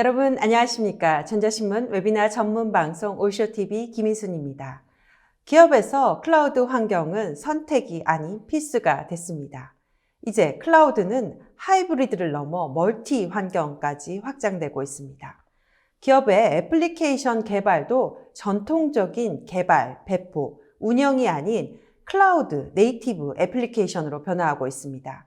여러분 안녕하십니까? 전자신문 웨비나 전문 방송 올쇼TV 김희순입니다. 기업에서 클라우드 환경은 선택이 아닌 필수가 됐습니다. 이제 클라우드는 하이브리드를 넘어 멀티 환경까지 확장되고 있습니다. 기업의 애플리케이션 개발도 전통적인 개발, 배포, 운영이 아닌 클라우드 네이티브 애플리케이션으로 변화하고 있습니다.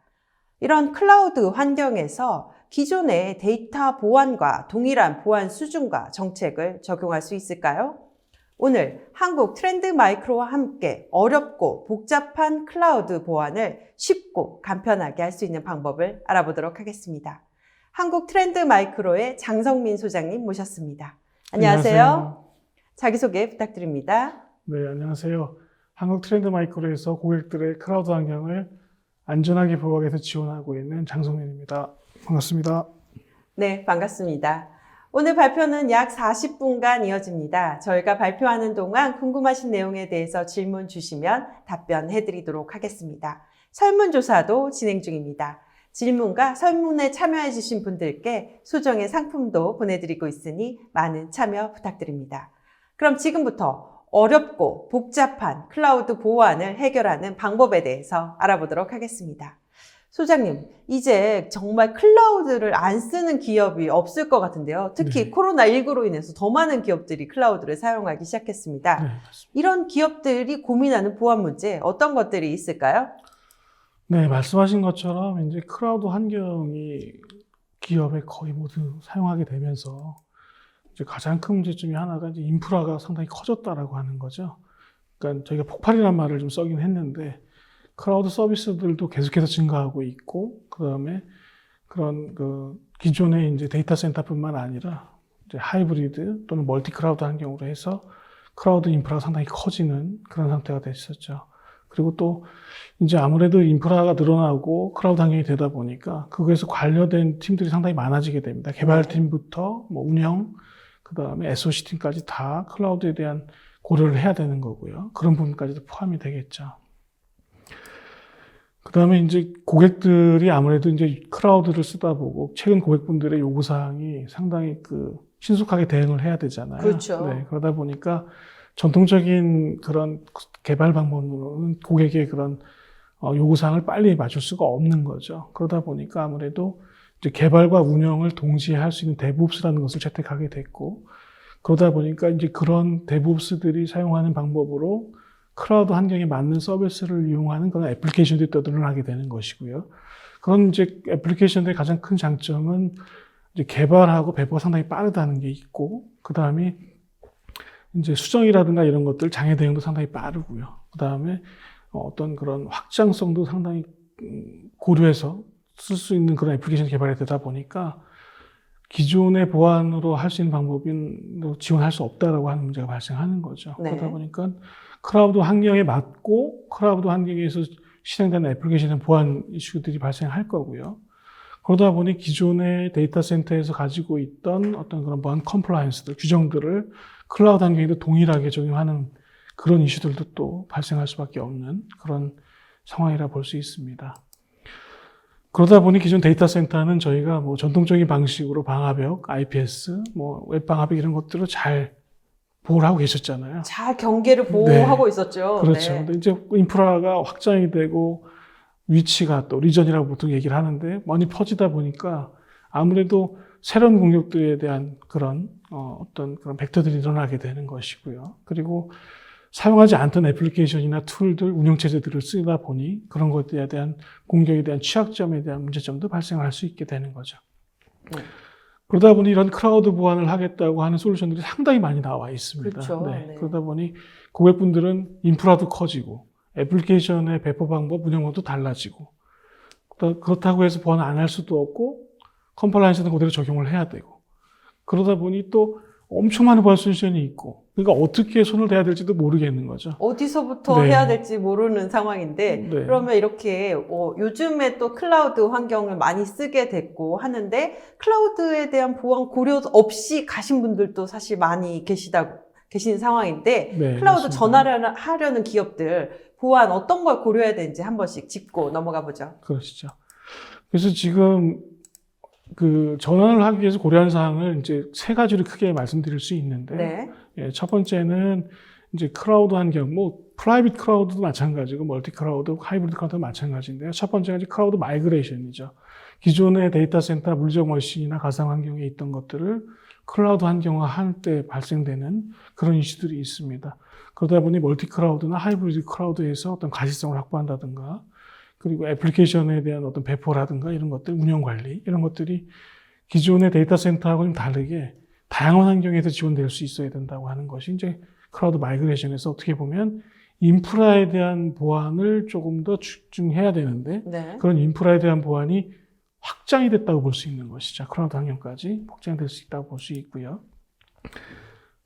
이런 클라우드 환경에서 기존의 데이터 보안과 동일한 보안 수준과 정책을 적용할 수 있을까요? 오늘 한국 트렌드 마이크로와 함께 어렵고 복잡한 클라우드 보안을 쉽고 간편하게 할 수 있는 방법을 알아보도록 하겠습니다. 한국 트렌드 마이크로의 장성민 소장님 모셨습니다. 안녕하세요. 자기소개 부탁드립니다. 네, 안녕하세요. 한국 트렌드 마이크로에서 고객들의 클라우드 환경을 안전하게 보호하기 위해서 지원하고 있는 장성민입니다. 반갑습니다. 네, 반갑습니다. 오늘 발표는 약 40분간 이어집니다. 저희가 발표하는 동안 궁금하신 내용에 대해서 질문 주시면 답변해 드리도록 하겠습니다. 설문조사도 진행 중입니다. 질문과 설문에 참여해 주신 분들께 소정의 상품도 보내드리고 있으니 많은 참여 부탁드립니다. 그럼 지금부터 어렵고 복잡한 클라우드 보안을 해결하는 방법에 대해서 알아보도록 하겠습니다. 소장님, 이제 정말 클라우드를 안 쓰는 기업이 없을 것 같은데요. 특히 네. 코로나19로 인해서 더 많은 기업들이 클라우드를 사용하기 시작했습니다. 네, 이런 기업들이 고민하는 보안 문제 어떤 것들이 있을까요? 네, 말씀하신 것처럼 이제 클라우드 환경이 기업에 거의 모두 사용하게 되면서 이제 가장 큰 문제점이 하나가 이제 인프라가 상당히 커졌다라고 하는 거죠. 그러니까 저희가 폭발이라는 말을 좀 써긴 했는데 클라우드 서비스들도 계속해서 증가하고 있고, 그 다음에 그런 기존의 이제 데이터 센터뿐만 아니라 이제 하이브리드 또는 멀티 클라우드 환경으로 해서 클라우드 인프라가 상당히 커지는 그런 상태가 됐었죠. 그리고 또 이제 아무래도 인프라가 늘어나고 클라우드 환경이 되다 보니까 그거에서 관련된 팀들이 상당히 많아지게 됩니다. 개발팀부터 뭐 운영, 그 다음에 SOC 팀까지 다 클라우드에 대한 고려를 해야 되는 거고요. 그런 부분까지도 포함이 되겠죠. 그 다음에 이제 고객들이 아무래도 이제 클라우드를 쓰다 보고 최근 고객분들의 요구사항이 상당히 신속하게 대응을 해야 되잖아요. 그렇죠. 네, 그러다 보니까 전통적인 그런 개발 방법으로는 고객의 그런 요구사항을 빨리 맞출 수가 없는 거죠. 그러다 보니까 아무래도 이제 개발과 운영을 동시에 할 수 있는 데브옵스라는 것을 채택하게 됐고, 그러다 보니까 이제 그런 데브옵스들이 사용하는 방법으로 클라우드 환경에 맞는 서비스를 이용하는 그런 애플리케이션들이 또 늘어나게 되는 것이고요. 그런 이제 애플리케이션들의 가장 큰 장점은 이제 개발하고 배포가 상당히 빠르다는 게 있고, 그 다음에 이제 수정이라든가 이런 것들 장애 대응도 상당히 빠르고요. 그 다음에 어떤 그런 확장성도 상당히 고려해서 쓸 수 있는 그런 애플리케이션 개발이 되다 보니까 기존의 보안으로 할 수 있는 방법은 지원할 수 없다라고 하는 문제가 발생하는 거죠. 네. 그러다 보니까 클라우드 환경에 맞고 클라우드 환경에서 실행되는 애플리케이션 보안 이슈들이 발생할 거고요. 그러다 보니 기존의 데이터 센터에서 가지고 있던 어떤 그런 보안 컴플라이언스들, 규정들을 클라우드 환경에도 동일하게 적용하는 그런 이슈들도 또 발생할 수밖에 없는 그런 상황이라 볼 수 있습니다. 그러다 보니 기존 데이터 센터는 저희가 뭐 전통적인 방식으로 방화벽, IPS, 뭐 웹방화벽 이런 것들을 잘 보호를 하고 계셨잖아요. 잘 경계를 보호하고 있었죠. 그렇죠. 네. 근데 이제 인프라가 확장이 되고 위치가 또 리전이라고 보통 얘기를 하는데 많이 퍼지다 보니까 아무래도 새로운 공격들에 대한 그런 어떤 그런 벡터들이 일어나게 되는 것이고요. 그리고 사용하지 않던 애플리케이션이나 툴들, 운영체제들을 쓰다 보니 그런 것들에 대한 공격에 대한 취약점에 대한 문제점도 발생할 수 있게 되는 거죠. 그러다 보니 이런 클라우드 보안을 하겠다고 하는 솔루션들이 상당히 많이 나와 있습니다. 그렇죠. 네. 네. 그러다 보니 고객분들은 인프라도 커지고 애플리케이션의 배포 방법, 운영도 달라지고 그렇다고 해서 보안 안 할 수도 없고 컴플라이언스는 그대로 적용을 해야 되고 그러다 보니 또 엄청 많은 보안 솔루션이 있고 그러니까 어떻게 손을 대야 될지도 모르겠는 거죠. 어디서부터 네. 해야 될지 모르는 상황인데 네. 그러면 이렇게 요즘에 또 클라우드 환경을 많이 쓰게 됐고 하는데 클라우드에 대한 보안 고려 없이 가신 분들도 사실 많이 계신 상황인데 네, 클라우드 맞습니다. 전환을 하려는 기업들 보안 어떤 걸 고려해야 되는지 한 번씩 짚고 넘어가 보죠. 그러시죠. 그래서 지금 그 전환을 하기 위해서 고려한 사항을 이제 세 가지로 크게 말씀드릴 수 있는데, 네. 예, 첫 번째는 이제 클라우드 환경, 뭐 프라이빗 클라우드도 마찬가지고 멀티 클라우드, 하이브리드 클라우드도 마찬가지인데요. 첫 번째가 이제 클라우드 마이그레이션이죠. 기존의 데이터 센터, 물리적 머신이나 가상 환경에 있던 것들을 클라우드 환경화할 때 발생되는 그런 이슈들이 있습니다. 그러다 보니 멀티 클라우드나 하이브리드 클라우드에서 어떤 가시성을 확보한다든가, 그리고 애플리케이션에 대한 어떤 배포라든가 이런 것들, 운영 관리, 이런 것들이 기존의 데이터 센터하고 좀 다르게 다양한 환경에서 지원될 수 있어야 된다고 하는 것이 이제 클라우드 마이그레이션에서 어떻게 보면 인프라에 대한 보안을 조금 더 집중해야 되는데, 네. 그런 인프라에 대한 보안이 확장이 됐다고 볼 수 있는 것이죠. 클라우드 환경까지 확장될 수 있다고 볼 수 있고요.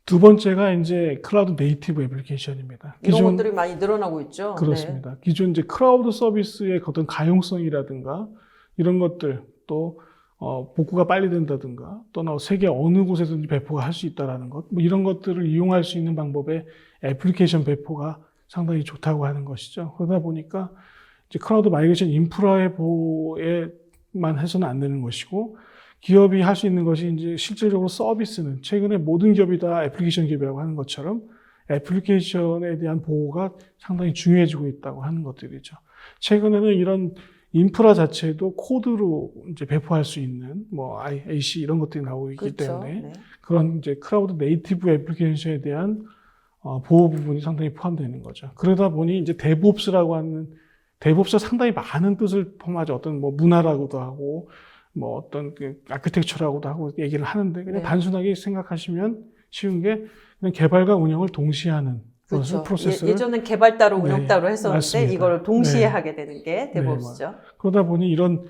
두 번째가 이제 클라우드 네이티브 애플리케이션입니다. 이런 것들이 많이 늘어나고 있죠. 그렇습니다. 네. 기존 이제 클라우드 서비스의 어떤 가용성이라든가 이런 것들, 또 복구가 빨리 된다든가, 또는 세계 어느 곳에든지 배포가 할 수 있다라는 것, 뭐 이런 것들을 이용할 수 있는 방법의 애플리케이션 배포가 상당히 좋다고 하는 것이죠. 그러다 보니까 이제 클라우드 마이그레이션 인프라의 보호에만 해서는 안 되는 것이고, 기업이 할 수 있는 것이 이제 실질적으로 서비스는 최근에 모든 기업이 다 애플리케이션 기업이라고 하는 것처럼 애플리케이션에 대한 보호가 상당히 중요해지고 있다고 하는 것들이죠. 최근에는 이런 인프라 자체도 코드로 이제 배포할 수 있는 뭐 AC 이런 것들이 나오고 있기 그렇죠. 때문에 네. 그런 이제 클라우드 네이티브 애플리케이션에 대한 보호 부분이 상당히 포함되는 거죠. 그러다 보니 이제 데브옵스라고 하는 데브옵스가 상당히 많은 뜻을 포함하죠. 어떤 뭐 문화라고도 하고 뭐 어떤 그 아키텍처라고도 하고 얘기를 하는데 그냥 네. 단순하게 생각하시면 쉬운 게 그냥 개발과 운영을 동시에 하는 그렇죠. 프로세스를 예전엔 개발 따로 운영 네, 따로 했었는데 맞습니다. 이걸 동시에 네. 하게 되는 게 데브옵스죠. 그러다 보니 이런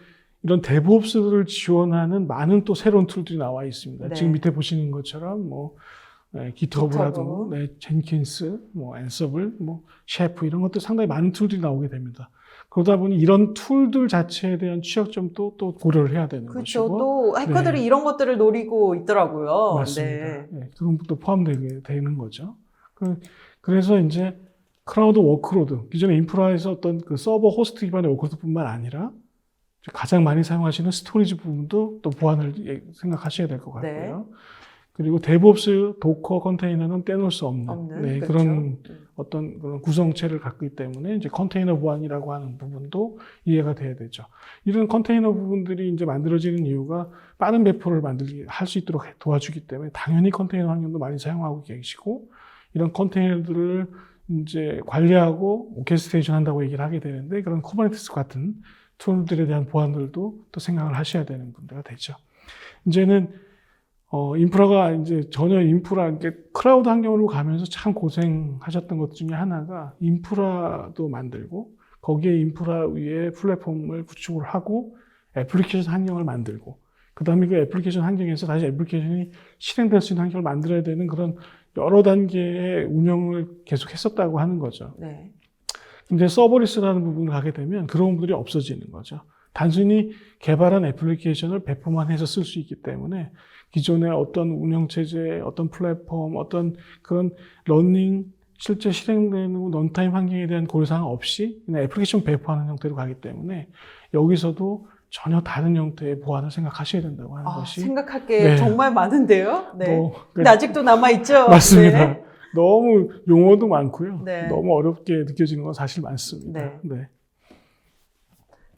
데브옵스를 지원하는 많은 또 새로운 툴들이 나와 있습니다. 네. 지금 밑에 보시는 것처럼 뭐 기트허브라든가 젠킨스, 뭐 앤서블, 뭐 셰프 이런 것들 상당히 많은 툴들이 나오게 됩니다. 그러다 보니 이런 툴들 자체에 대한 취약점도 또 고려를 해야 되는 그렇죠. 것이고, 또 해커들이 네. 이런 것들을 노리고 있더라고요. 맞습니다. 네. 네, 그런 것도 포함되게 되는 거죠. 그래서 이제 클라우드 워크로드, 기존의 인프라에서 어떤 그 서버 호스트 기반의 워크로드뿐만 아니라 가장 많이 사용하시는 스토리지 부분도 또 보안을 생각하셔야 될 것 같고요. 그리고 데브옵스, 도커 컨테이너는 떼놓을 수 없는 네, 그렇죠. 그런 어떤 그런 구성체를 갖고 있기 때문에 이제 컨테이너 보안이라고 하는 부분도 이해가 돼야 되죠. 이런 컨테이너 부분들이 이제 만들어지는 이유가 빠른 배포를 할 수 있도록 도와주기 때문에 당연히 컨테이너 환경도 많이 사용하고 계시고, 이런 컨테이너들을 이제 관리하고 오케스트레이션 한다고 얘기를 하게 되는데, 그런 쿠버네티스 같은 툴들에 대한 보안들도 또 생각을 하셔야 되는 문제가 되죠. 이제는 인프라가 이제 전혀 이렇게 클라우드 환경으로 가면서 참 고생하셨던 것 중에 하나가 인프라도 만들고, 거기에 인프라 위에 플랫폼을 구축을 하고, 애플리케이션 환경을 만들고, 그 다음에 그 애플리케이션 환경에서 다시 애플리케이션이 실행될 수 있는 환경을 만들어야 되는 그런 여러 단계의 운영을 계속 했었다고 하는 거죠. 네. 근데 서버리스라는 부분을 가게 되면 그런 부분들이 없어지는 거죠. 단순히 개발한 애플리케이션을 배포만 해서 쓸 수 있기 때문에 기존의 어떤 운영체제, 어떤 플랫폼, 어떤 그런 러닝, 실제 실행되는 런타임 환경에 대한 고려사항 없이 그냥 애플리케이션 배포하는 형태로 가기 때문에 여기서도 전혀 다른 형태의 보안을 생각하셔야 된다고 하는 것이 생각할 게 네. 정말 많은데요. 네. 또, 근데 아직도 남아있죠? 맞습니다. 네. 너무 용어도 많고요. 네. 너무 어렵게 느껴지는 건 사실 많습니다. 네. 네.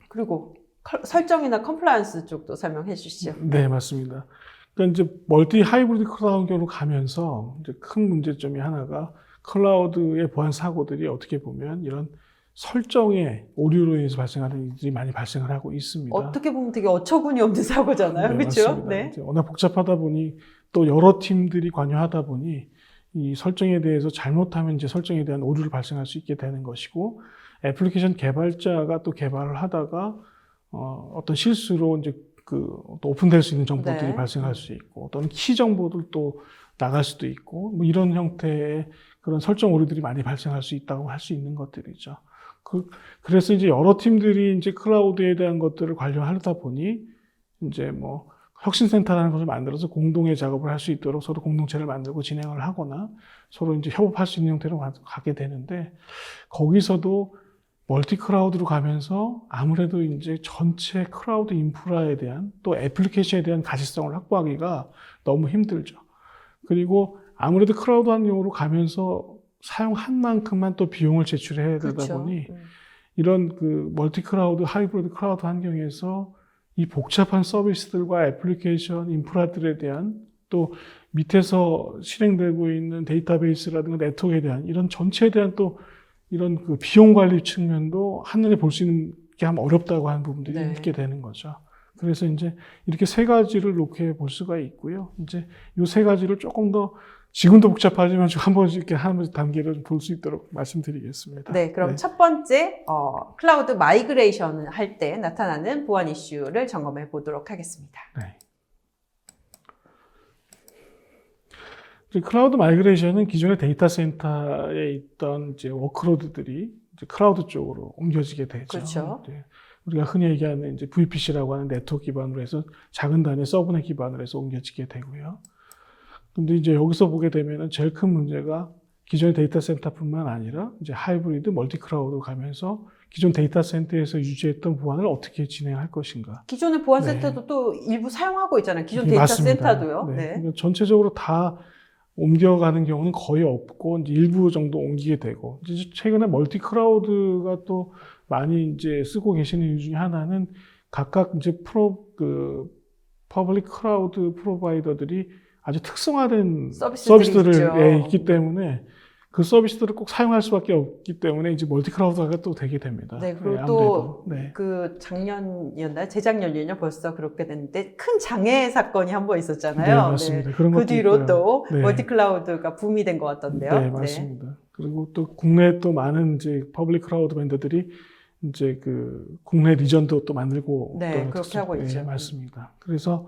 그리고 설정이나 컴플라이언스 쪽도 설명해 주시죠. 네, 맞습니다. 그러니까 이제 멀티 하이브리드 클라우드로 가면서 이제 큰 문제점이 하나가 클라우드의 보안 사고들이 어떻게 보면 이런 설정의 오류로 인해서 발생하는 일들이 많이 발생을 하고 있습니다. 어떻게 보면 되게 어처구니 없는 사고잖아요. 네, 그렇죠? 맞습니다. 네. 워낙 복잡하다 보니 또 여러 팀들이 관여하다 보니 이 설정에 대해서 잘못하면 이제 설정에 대한 오류를 발생할 수 있게 되는 것이고, 애플리케이션 개발자가 또 개발을 하다가 어떤 실수로 이제 또 오픈될 수 있는 정보들이 네. 발생할 수 있고, 또는 키 정보들도 나갈 수도 있고, 뭐 이런 형태의 그런 설정 오류들이 많이 발생할 수 있다고 할 수 있는 것들이죠. 그래서 이제 여러 팀들이 이제 클라우드에 대한 것들을 관련하다 보니 이제 뭐 혁신센터라는 것을 만들어서 공동의 작업을 할 수 있도록 서로 공동체를 만들고 진행을 하거나 서로 이제 협업할 수 있는 형태로 가게 되는데, 거기서도 멀티 클라우드로 가면서 아무래도 이제 전체 클라우드 인프라에 대한 또 애플리케이션에 대한 가시성을 확보하기가 너무 힘들죠. 그리고 아무래도 클라우드 환경으로 가면서 사용한 만큼만 또 비용을 제출해야 되다 그렇죠. 보니 이런 그 멀티 클라우드, 하이브리드 클라우드 환경에서 이 복잡한 서비스들과 애플리케이션 인프라들에 대한 또 밑에서 실행되고 있는 데이터베이스라든가 네트워크에 대한 이런 전체에 대한 또 이런 그 비용 관리 측면도 한눈에 볼 수 있는 게 참 어렵다고 하는 부분들이 네. 있게 되는 거죠. 그래서 이제 이렇게 세 가지를 놓게 볼 수가 있고요. 이제 이 세 가지를 조금 더 지금도 복잡하지만 좀 한 번씩 이렇게 한 단계로 볼 수 있도록 말씀드리겠습니다. 네, 그럼 첫 번째 클라우드 마이그레이션을 할 때 나타나는 보안 이슈를 점검해 보도록 하겠습니다. 네. 클라우드 마이그레이션은 기존의 데이터 센터에 있던 이제 워크로드들이 이제 클라우드 쪽으로 옮겨지게 되죠. 그렇죠. 네. 우리가 흔히 얘기하는 이제 VPC라고 하는 네트워크 기반으로 해서 작은 단위의 서브넷 기반으로 해서 옮겨지게 되고요. 근데 이제 여기서 보게 되면은 제일 큰 문제가 기존의 데이터 센터뿐만 아니라 이제 하이브리드 멀티 클라우드로 가면서 기존 데이터 센터에서 유지했던 보안을 어떻게 진행할 것인가. 기존의 보안 네. 센터도 또 일부 사용하고 있잖아요. 기존 네, 데이터 맞습니다. 센터도요. 네. 네. 그러니까 전체적으로 다 옮겨가는 경우는 거의 없고 이제 일부 정도 옮기게 되고 이제 최근에 멀티 클라우드가 또 많이 이제 쓰고 계시는 이유 중에 하나는 각각 이제 퍼블릭 클라우드 프로바이더들이 아주 특성화된 서비스들이 있죠. 서비스들이 있기 때문에 그 서비스들을 꼭 사용할 수밖에 없기 때문에 이제 멀티 클라우드가 또 되게 됩니다. 네, 그리고 아무래도. 또 네. 그 작년이었나요? 재작년이요? 벌써 그렇게 됐는데 큰 장애 사건이 한 번 있었잖아요. 네, 맞습니다. 그런 그 것도 뒤로 있고요. 또 네. 멀티 클라우드가 붐이 된 것 같던데요. 네, 맞습니다. 그리고 또 국내에 또 많은 이제 퍼블릭 클라우드 벤더들이 이제 그 국내 리전도 또 만들고 네, 또 그렇게 하고 네, 있죠. 맞습니다. 그래서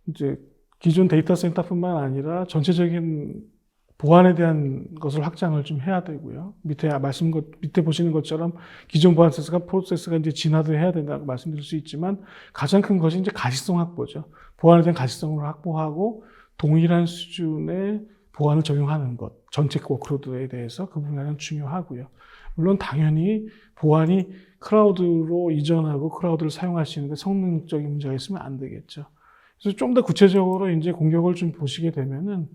이제 기존 데이터 센터뿐만 아니라 전체적인 보안에 대한 것을 확장을 좀 해야 되고요. 밑에 보시는 것처럼 기존 보안 프로세스가 이제 진화도 해야 된다고 말씀드릴 수 있지만 가장 큰 것이 이제 가시성 확보죠. 보안에 대한 가시성을 확보하고 동일한 수준의 보안을 적용하는 것, 전체 워크로드에 대해서 그 부분이 중요하고요. 물론 당연히 보안이 클라우드로 이전하고 클라우드를 사용할 수 있는데 성능적인 문제가 있으면 안 되겠죠. 그래서 좀 더 구체적으로 이제 공격을 좀 보시게 되면은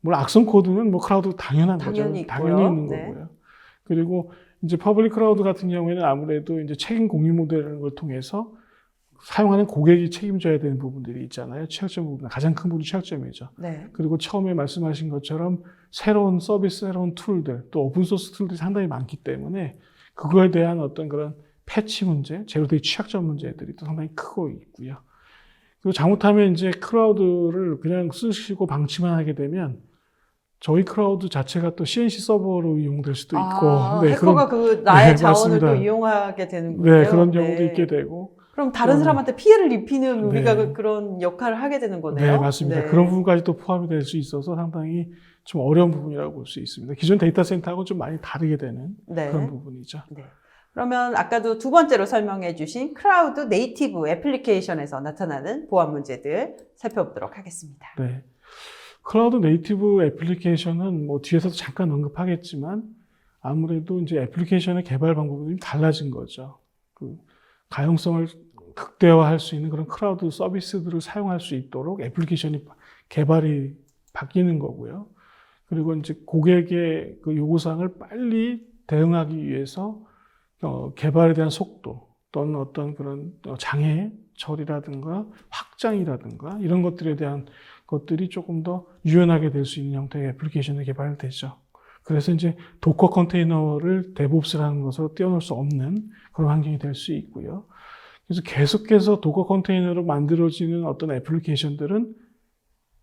물론 악성 코드는 뭐 클라우드 당연한 당연히 거죠. 있고요. 당연히 있는 네. 거고요. 그리고 이제 퍼블릭 클라우드 같은 경우에는 아무래도 이제 책임 공유 모델을 통해서 사용하는 고객이 책임져야 되는 부분들이 있잖아요. 취약점 부분, 가장 큰 부분이 취약점이죠. 네. 그리고 처음에 말씀하신 것처럼 새로운 서비스, 새로운 툴들, 또 오픈소스 툴들이 상당히 많기 때문에 그거에 대한 어떤 그런 패치 문제, 제로데이 취약점 문제들이 또 상당히 크고 있고요. 그리고 잘못하면 이제 클라우드를 그냥 쓰시고 방치만 하게 되면 저희 클라우드 자체가 또 CNC 서버로 이용될 수도 있고, 네, 해커가 나의 네, 자원을 맞습니다. 또 이용하게 되는군요. 네, 그런 경우도 있게 되고. 그럼 다른 사람한테 피해를 입히는 우리가 네. 그런 역할을 하게 되는 거네요. 네, 맞습니다. 네. 그런 부분까지 또 포함이 될 수 있어서 상당히 좀 어려운 부분이라고 볼 수 있습니다. 기존 데이터 센터하고 좀 많이 다르게 되는 네. 그런 부분이죠. 네. 그러면 아까도 두 번째로 설명해 주신 클라우드 네이티브 애플리케이션에서 나타나는 보안 문제들 살펴보도록 하겠습니다. 네. 클라우드 네이티브 애플리케이션은 뭐 뒤에서도 잠깐 언급하겠지만 아무래도 이제 애플리케이션의 개발 방법이 좀 달라진 거죠. 그 가용성을 극대화할 수 있는 그런 클라우드 서비스들을 사용할 수 있도록 애플리케이션이 개발이 바뀌는 거고요. 그리고 이제 고객의 그 요구사항을 빨리 대응하기 위해서 개발에 대한 속도 또는 어떤 그런 장애 처리라든가 확장이라든가 이런 것들에 대한 것들이 조금 더 유연하게 될 수 있는 형태의 애플리케이션이 개발되죠. 그래서 이제 도커 컨테이너를 데브옵스라는 것으로 떼어놓을 수 없는 그런 환경이 될 수 있고요. 그래서 계속해서 도커 컨테이너로 만들어지는 어떤 애플리케이션들은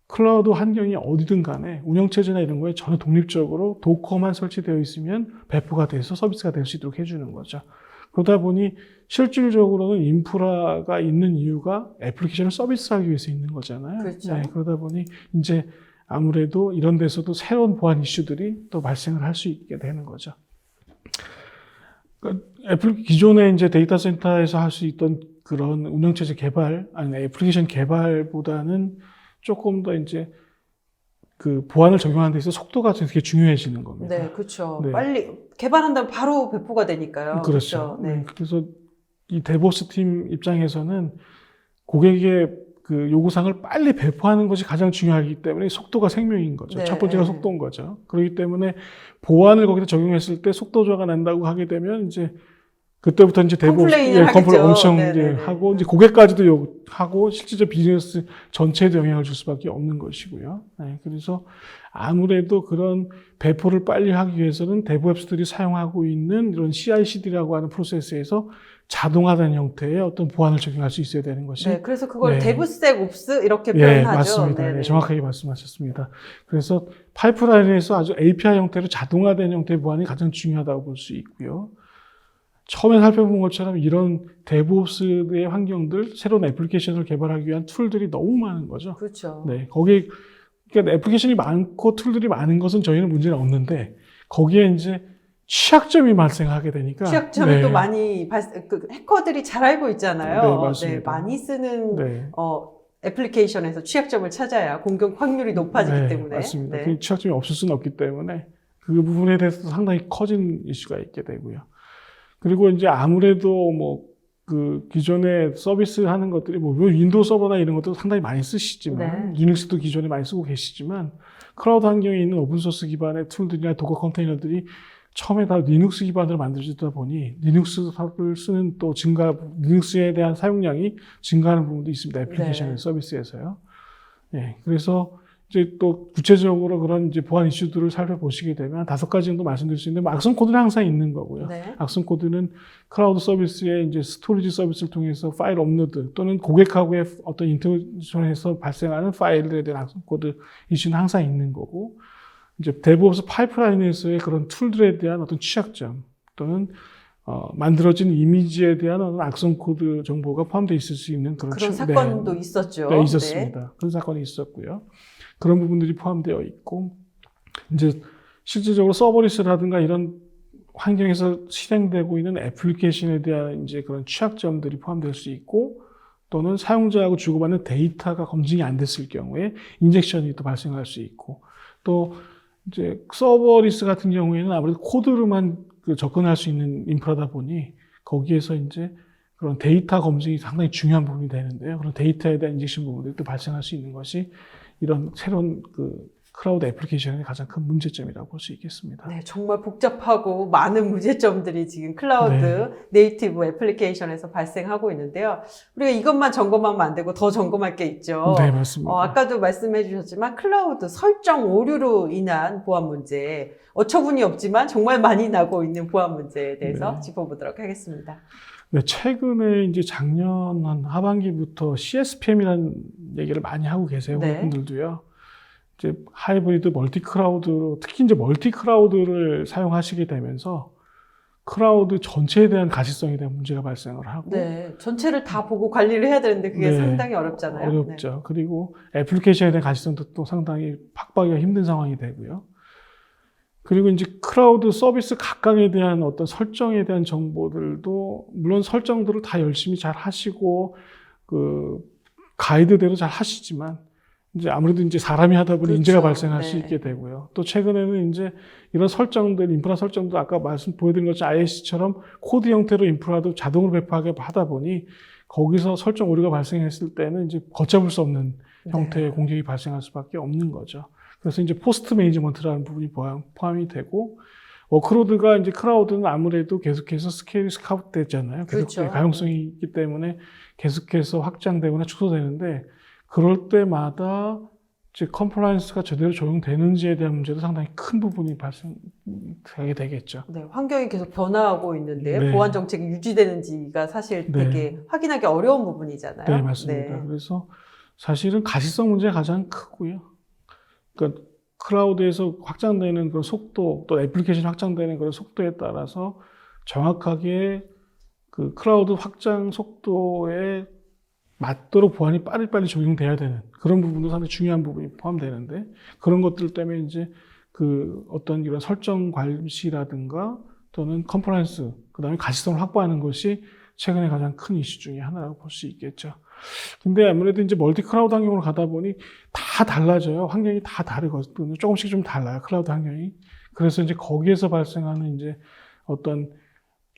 클라우드 환경이 어디든 간에 운영체제나 이런 거에 전혀 독립적으로 도커만 설치되어 있으면 배포가 돼서 서비스가 될 수 있도록 해주는 거죠. 그러다 보니 실질적으로는 인프라가 있는 이유가 애플리케이션을 서비스하기 위해서 있는 거잖아요. 그렇죠. 네, 그러다 보니 이제 아무래도 이런 데서도 새로운 보안 이슈들이 또 발생을 할 수 있게 되는 거죠. 그러니까 기존에 이제 데이터 센터에서 할 수 있던 그런 운영체제 개발, 아니 애플리케이션 개발보다는 조금 더 이제 그 보안을 적용하는 데 있어서 속도가 되게 중요해지는 겁니다. 네, 그렇죠. 네. 빨리 개발한다면 바로 배포가 되니까요. 그렇죠. 네. 그래서 이 데브옵스 팀 입장에서는 고객의 그 요구사항을 빨리 배포하는 것이 가장 중요하기 때문에 속도가 생명인 거죠. 네. 첫 번째가 속도인 거죠. 그렇기 때문에 보안을 거기다 적용했을 때 속도 저하가 난다고 하게 되면 이제 그때부터 이제 컴플레인을 컴플레인 하겠죠. 엄청 네, 이제 네, 네. 하고 이제 고객까지도 하고 실질적 비즈니스 전체에도 영향을 줄 수밖에 없는 것이고요. 네, 그래서 아무래도 그런 배포를 빨리 하기 위해서는 데브앱스들이 사용하고 있는 이런 CI/CD라고 하는 프로세스에서 자동화된 형태의 어떤 보안을 적용할 수 있어야 되는 것이. 네, 그래서 그걸 네. 데브섹옵스 이렇게 예, 표현하죠. 맞습니다. 네네. 네, 정확하게 말씀하셨습니다. 그래서 파이프라인에서 아주 API 형태로 자동화된 형태의 보안이 가장 중요하다고 볼 수 있고요. 처음에 살펴본 것처럼 이런 데브옵스의 환경들, 새로운 애플리케이션을 개발하기 위한 툴들이 너무 많은 거죠. 그렇죠. 네, 거기에 그러니까 애플리케이션이 많고 툴들이 많은 것은 저희는 문제는 없는데 거기에 이제 취약점이 발생하게 되니까 취약점이 네. 또 많이 그 해커들이 잘 알고 있잖아요. 네, 맞습니다. 네, 많이 쓰는 네. 애플리케이션에서 취약점을 찾아야 공격 확률이 높아지기 네, 때문에. 맞습니다. 네. 그 취약점이 없을 수는 없기 때문에 그 부분에 대해서 상당히 커진 이슈가 있게 되고요. 그리고 이제 아무래도 뭐 그 기존에 서비스 하는 것들이 뭐 윈도우 서버나 이런 것도 상당히 많이 쓰시지만 네. 유닉스도 기존에 많이 쓰고 계시지만 클라우드 환경에 있는 오픈소스 기반의 툴들이나 도커 컨테이너들이 처음에 다 리눅스 기반으로 만들어지다 보니 리눅스를 쓰는 또 리눅스에 대한 사용량이 증가하는 부분도 있습니다. 애플리케이션 네. 서비스에서요. 네, 그래서 이제 또 구체적으로 그런 이제 보안 이슈들을 살펴보시게 되면 5가지 정도 말씀드릴 수 있는데, 악성 코드는 항상 있는 거고요. 네. 악성 코드는 클라우드 서비스의 이제 스토리지 서비스를 통해서 파일 업로드 또는 고객하고의 어떤 인터랙션에서 발생하는 파일들에 대한 악성 코드 이슈는 항상 있는 거고, 이제 데브옵스 파이프라인에서의 그런 툴들에 대한 어떤 취약점 또는 만들어진 이미지에 대한 어떤 악성 코드 정보가 포함되어 있을 수 있는 그런 사건도 있었죠. 네, 있었습니다. 그런 사건이 있었고요. 그런 부분들이 포함되어 있고, 이제 실질적으로 서버리스라든가 이런 환경에서 실행되고 있는 애플리케이션에 대한 이제 그런 취약점들이 포함될 수 있고, 또는 사용자하고 주고받는 데이터가 검증이 안 됐을 경우에 인젝션이 또 발생할 수 있고, 또 이제 서버리스 같은 경우에는 아무래도 코드로만 접근할 수 있는 인프라다 보니 거기에서 이제 그런 데이터 검증이 상당히 중요한 부분이 되는데요. 그런 데이터에 대한 인젝션 부분들이 또 발생할 수 있는 것이 이런 새로운 클라우드 애플리케이션의 가장 큰 문제점이라고 볼 수 있겠습니다. 네, 정말 복잡하고 많은 문제점들이 지금 클라우드 네이티브 애플리케이션에서 발생하고 있는데요. 우리가 이것만 점검하면 안 되고 더 점검할 게 있죠. 네, 맞습니다. 아까도 말씀해 주셨지만 클라우드 설정 오류로 인한 보안 문제, 어처구니 없지만 정말 많이 나고 있는 보안 문제에 대해서 네. 짚어보도록 하겠습니다. 네, 최근에 이제 작년 한 하반기부터 CSPM이라는 얘기를 많이 하고 계세요. 네. 분들도요. 이제 하이브리드 멀티클라우드로, 특히 이제 멀티클라우드를 사용하시게 되면서 클라우드 전체에 대한 가시성에 대한 문제가 발생을 하고, 네, 전체를 다 보고 관리를 해야 되는데 그게 네, 상당히 어렵잖아요. 어렵죠. 그리고 애플리케이션에 대한 가시성도 또 상당히 확보하기가 힘든 상황이 되고요. 그리고 이제 클라우드 서비스 각각에 대한 어떤 설정에 대한 정보들도, 물론 설정들을 다 열심히 잘 하시고 가이드대로 잘 하시지만 이제 아무래도 이제 사람이 하다 보니 그렇죠. 인재가 발생할 수 네. 있게 되고요. 또 최근에는 이제 이런 설정들, 인프라 설정도 아까 보여드린 것처럼 ISC처럼 코드 형태로 인프라도 자동으로 배포하게 하다 보니 거기서 설정 오류가 발생했을 때는 이제 걷잡을 수 없는 형태의 네. 공격이 발생할 수밖에 없는 거죠. 그래서 이제 포스트 매니지먼트라는 부분이 포함이 되고, 워크로드가 이제 클라우드는 아무래도 계속해서 스케일이 스카웃 되잖아요. 그렇죠. 가용성이 있기 때문에 계속해서 확장되거나 축소되는데, 그럴 때마다 이제 컴플라이언스가 제대로 적용되는지에 대한 문제도 상당히 큰 부분이 발생하게 되겠죠. 네, 환경이 계속 변화하고 있는데 네. 보안 정책이 유지되는지가 사실 네. 되게 확인하기 어려운 부분이잖아요. 네, 맞습니다. 네. 그래서 사실은 가시성 문제가 가장 크고요. 그러니까 클라우드에서 확장되는 그런 속도, 또 애플리케이션 확장되는 그런 속도에 따라서 정확하게 그 클라우드 확장 속도에 맞도록 보안이 빨리빨리 적용돼야 되는 그런 부분도 상당히 중요한 부분이 포함되는데, 그런 것들 때문에 이제 어떤 이런 설정 관시라든가 또는 컴플라이언스, 그 다음에 가시성을 확보하는 것이 최근에 가장 큰 이슈 중에 하나라고 볼 수 있겠죠. 근데 아무래도 이제 멀티 클라우드 환경으로 가다 보니 다 달라져요. 환경이 다 다르거든요. 조금씩 좀 달라요. 클라우드 환경이. 그래서 이제 거기에서 발생하는 이제 어떤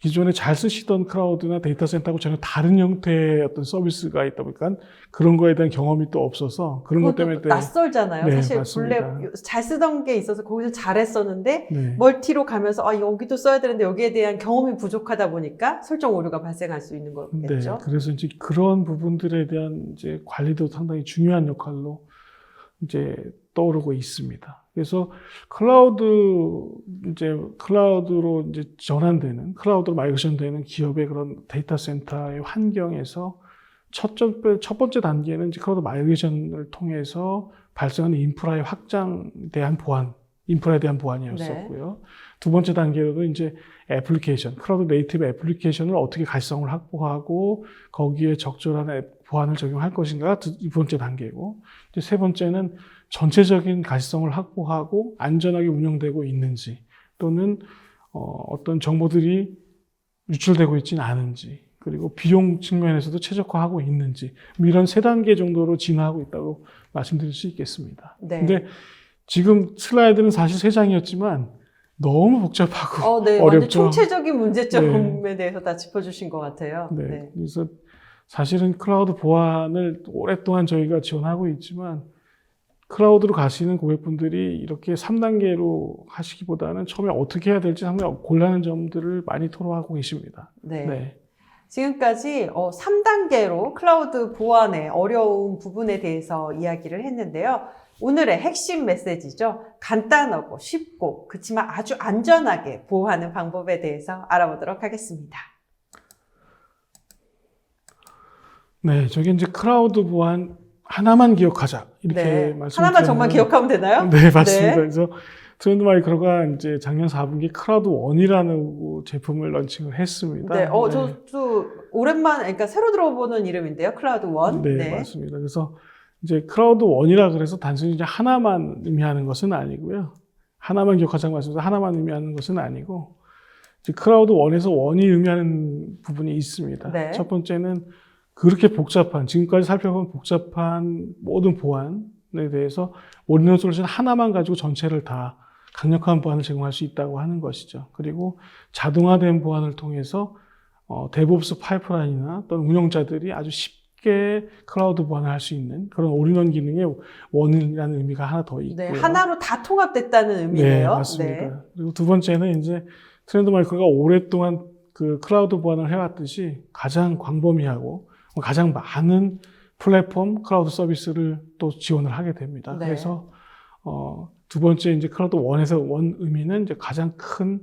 기존에 잘 쓰시던 클라우드나 데이터 센터하고 전혀 다른 형태의 어떤 서비스가 있다 보니까 그런 거에 대한 경험이 또 없어서 그런 것 때문에 낯설잖아요. 네, 사실 맞습니다. 본래 잘 쓰던 게 있어서 거기서 잘했었는데 네. 멀티로 가면서 여기도 써야 되는데 여기에 대한 경험이 부족하다 보니까 설정 오류가 발생할 수 있는 네, 거겠죠. 그래서 이제 그런 부분들에 대한 이제 관리도 상당히 중요한 역할로 이제 떠오르고 있습니다. 그래서 클라우드로 이제 전환되는, 클라우드로 마이그레이션 되는 기업의 그런 데이터 센터의 환경에서 첫 번째 단계는 이제 클라우드 마이그레이션을 통해서 발생하는 인프라의 확장에 대한 보안, 인프라에 대한 보안이었었고요. 네. 두 번째 단계로는 이제 애플리케이션, 클라우드 네이티브 애플리케이션을 어떻게 가시성을 확보하고 거기에 적절한 보안을 적용할 것인가 두 번째 단계고, 이제 세 번째는 전체적인 가시성을 확보하고 안전하게 운영되고 있는지 또는 어떤 정보들이 유출되고 있지는 않은지, 그리고 비용 측면에서도 최적화하고 있는지, 이런 세 단계 정도로 진화하고 있다고 말씀드릴 수 있겠습니다. 네. 근데 지금 슬라이드는 사실 세 장이었지만 너무 복잡하고 네, 어렵죠. 완전 총체적인 문제점에 대해서 다 짚어주신 것 같아요. 네. 네. 그래서 사실은 클라우드 보안을 오랫동안 저희가 지원하고 있지만 클라우드로 가시는 고객분들이 이렇게 3단계로 하시기보다는 처음에 어떻게 해야 될지 상당히 곤란한 점들을 많이 토로하고 계십니다. 네. 네. 지금까지 3단계로 클라우드 보안의 어려운 부분에 대해서 이야기를 했는데요. 오늘의 핵심 메시지죠. 간단하고 쉽고 그렇지만 아주 안전하게 보호하는 방법에 대해서 알아보도록 하겠습니다. 네, 저게 이제 클라우드 보안 하나만 기억하자 이렇게 네. 말씀드렸는데 하나만 정말 기억하면 되나요? 네, 맞습니다. 네. 그래서 트렌드 마이크로가 이제 작년 4분기 클라우드 원이라는 제품을 런칭을 했습니다. 네, 저도 오랜만에, 그러니까 새로 들어보는 이름인데요. 클라우드 원. 네, 맞습니다. 그래서 이제 클라우드 원이라 그래서 단순히 이제 하나만 의미하는 것은 아니고요. 하나만 기억하자고 말씀드려서 하나만 의미하는 것은 아니고, 이제 클라우드 원에서 원이 의미하는 부분이 있습니다. 네. 첫 번째는 그렇게 복잡한, 지금까지 살펴본 복잡한 모든 보안에 대해서 올인원 솔루션 하나만 가지고 전체를 다 강력한 보안을 제공할 수 있다고 하는 것이죠. 그리고 자동화된 보안을 통해서 데브옵스 파이프라인이나 또는 운영자들이 아주 쉽게 클라우드 보안을 할 수 있는 그런 올인원 기능의 원이라는 의미가 하나 더 있고요. 네, 하나로 다 통합됐다는 의미네요. 네, 맞습니다. 그리고 두 번째는 이제 트렌드 마이크로가 오랫동안 그 클라우드 보안을 해왔듯이 가장 광범위하고 가장 많은 플랫폼 클라우드 서비스를 또 지원을 하게 됩니다. 네. 그래서 두 번째 이제 클라우드 원에서 원 의미는 이제 가장 큰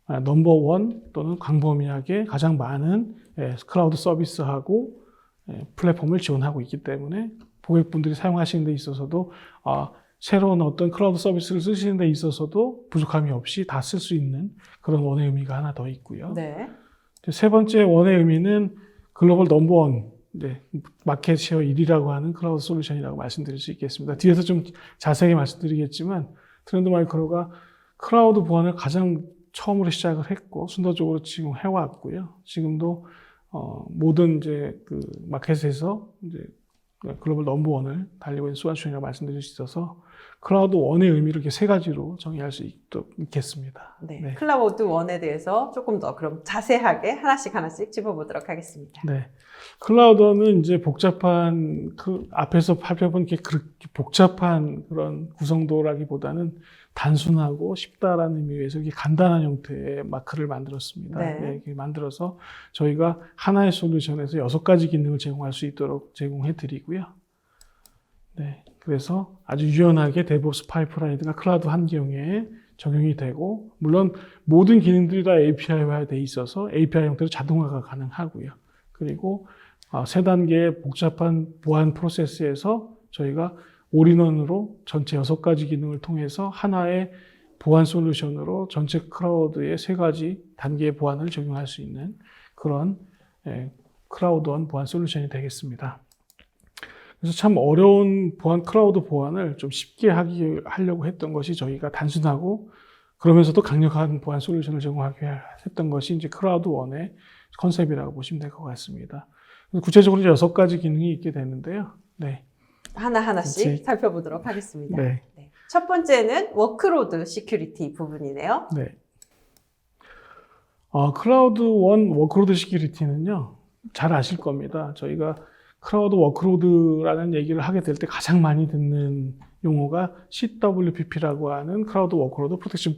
넘버 원 또는 광범위하게 가장 많은 클라우드 서비스하고 플랫폼을 지원하고 있기 때문에 고객분들이 사용하시는 데 있어서도 새로운 어떤 클라우드 서비스를 쓰시는 데 있어서도 부족함이 없이 다 쓸 수 있는 그런 원의 의미가 하나 더 있고요. 네. 세 번째 원의 의미는 글로벌 넘버원, 마켓 쉐어 1위라고 하는 클라우드 솔루션이라고 말씀드릴 수 있겠습니다. 뒤에서 좀 자세히 말씀드리겠지만 트렌드 마이크로가 클라우드 보안을 가장 처음으로 시작을 했고 순서적으로 지금 해왔고요. 지금도 모든 이제 그 마켓에서 이제 글로벌 넘버원을 달리고 있는 솔루션이라고 말씀드릴 수 있어서 클라우드 원의 의미를 이렇게 세 가지로 정의할 수 있겠습니다. 네. 네. 클라우드 원에 대해서 조금 더 그럼 자세하게 하나씩 짚어보도록 하겠습니다. 네. 클라우드는 이제 복잡한, 앞에서 살펴본 게 그렇게 복잡한 그런 구성도라기보다는 단순하고 쉽다라는 의미에서 이게 간단한 형태의 마크를 만들었습니다. 네. 네, 이렇게 만들어서 저희가 하나의 솔루션에서 6가지 기능을 제공할 수 있도록 제공해 드리고요. 네. 그래서 아주 유연하게 데브옵스 파이프라인과 클라우드 환경에 적용이 되고, 물론 모든 기능들이 다 API화되어 있어서 API 형태로 자동화가 가능하고요. 그리고 세 단계의 복잡한 보안 프로세스에서 저희가 올인원으로 전체 6가지 기능을 통해서 하나의 보안 솔루션으로 전체 클라우드의 3가지 단계의 보안을 적용할 수 있는 그런 클라우드원 보안 솔루션이 되겠습니다. 그래서 참 어려운 클라우드 보안을 좀 쉽게 하려고 했던 것이 저희가 단순하고 그러면서도 강력한 보안 솔루션을 제공하기 했던 것이 이제 클라우드 원의 컨셉이라고 보시면 될 것 같습니다. 구체적으로 6가지 기능이 있게 되는데요. 네. 하나하나씩 그치. 살펴보도록 하겠습니다. 네. 네. 첫 번째는 워크로드 시큐리티 부분이네요. 네. 클라우드 원 워크로드 시큐리티는요, 잘 아실 겁니다. 저희가 클라우드 워크로드라는 얘기를 하게 될 때 가장 많이 듣는 용어가 CWPP라고 하는 클라우드 워크로드 프로텍션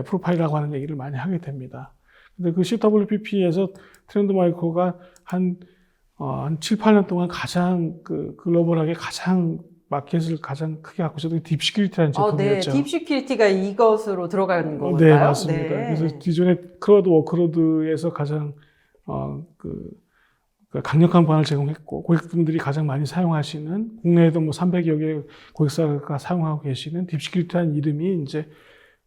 프로파일이라고 하는 얘기를 많이 하게 됩니다. 근데 그 CWPP에서 트렌드 마이크로가 한 7, 8년 동안 가장 글로벌하게 가장 마켓을 가장 크게 갖고 있었던 딥 시큐리티라는 제품이었죠. 네, 딥 시큐리티가 이것으로 들어가는 건가요? 네, 맞습니다. 네. 그래서 기존의 클라우드 워크로드에서 가장 강력한 보안을 제공했고, 고객분들이 가장 많이 사용하시는, 국내에도 뭐 300여 개 고객사가 사용하고 계시는 딥 시큐리티라는 이름이 이제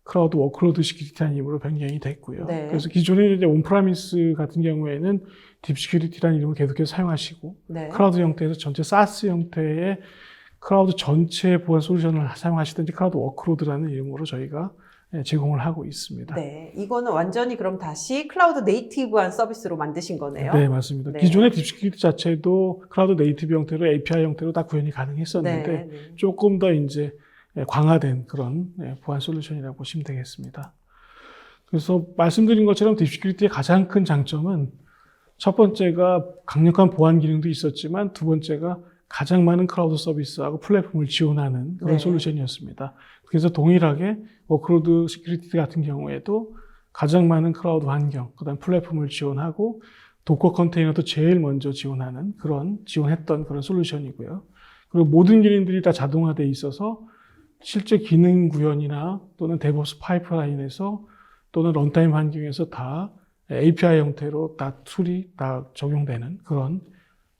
클라우드 워크로드 시큐리티라는 이름으로 변경이 됐고요. 네. 그래서 기존에 이제 온프라미스 같은 경우에는 딥 시큐리티라는 이름을 계속해서 사용하시고, 네. 클라우드 형태에서 전체 SaaS 형태의 클라우드 전체 보안 솔루션을 사용하시든지 클라우드 워크로드라는 이름으로 저희가 제공을 하고 있습니다. 네, 이거는 완전히 그럼 다시 클라우드 네이티브한 서비스로 만드신 거네요. 네, 맞습니다. 네. 기존의 딥시큐리티 자체도 클라우드 네이티브 형태로 API 형태로 다 구현이 가능했었는데 네, 네. 조금 더 이제 강화된 그런 보안 솔루션이라고 보시면 되겠습니다. 그래서 말씀드린 것처럼 딥시큐리티의 가장 큰 장점은 첫 번째가 강력한 보안 기능도 있었지만 두 번째가 가장 많은 클라우드 서비스하고 플랫폼을 지원하는 그런 네. 솔루션이었습니다. 그래서 동일하게 워크로드 시큐리티 같은 경우에도 가장 많은 클라우드 환경, 그다음 플랫폼을 지원하고 도커 컨테이너도 제일 먼저 지원했던 그런 솔루션이고요. 그리고 모든 기능들이 다 자동화되어 있어서 실제 기능 구현이나 또는 데브옵스 파이프라인에서 또는 런타임 환경에서 다 API 형태로 다 툴이 다 적용되는 그런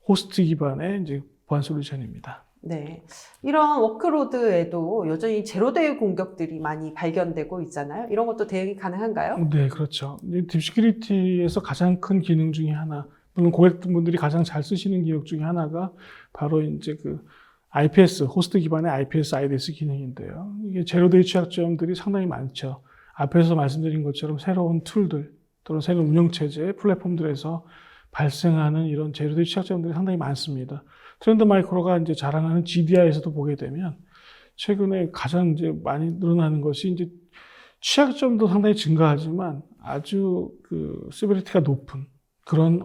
호스트 기반의 이제 보안 솔루션입니다. 네, 이런 워크로드에도 여전히 제로데이 공격들이 많이 발견되고 있잖아요. 이런 것도 대응이 가능한가요? 네, 그렇죠. 딥시큐리티에서 가장 큰 기능 중에 하나, 물론 고객분들이 가장 잘 쓰시는 기능 중에 하나가 바로 이제 IPS, 호스트 기반의 IPS, IDS 기능인데요. 이게 제로데이 취약점들이 상당히 많죠. 앞에서 말씀드린 것처럼 새로운 툴들 또는 새로운 운영체제, 플랫폼들에서 발생하는 이런 제로데이 취약점들이 상당히 많습니다. 트렌드 마이크로가 이제 자랑하는 GDI에서도 보게 되면 최근에 가장 이제 많이 늘어나는 것이 이제 취약점도 상당히 증가하지만 아주 시비리티가 높은 그런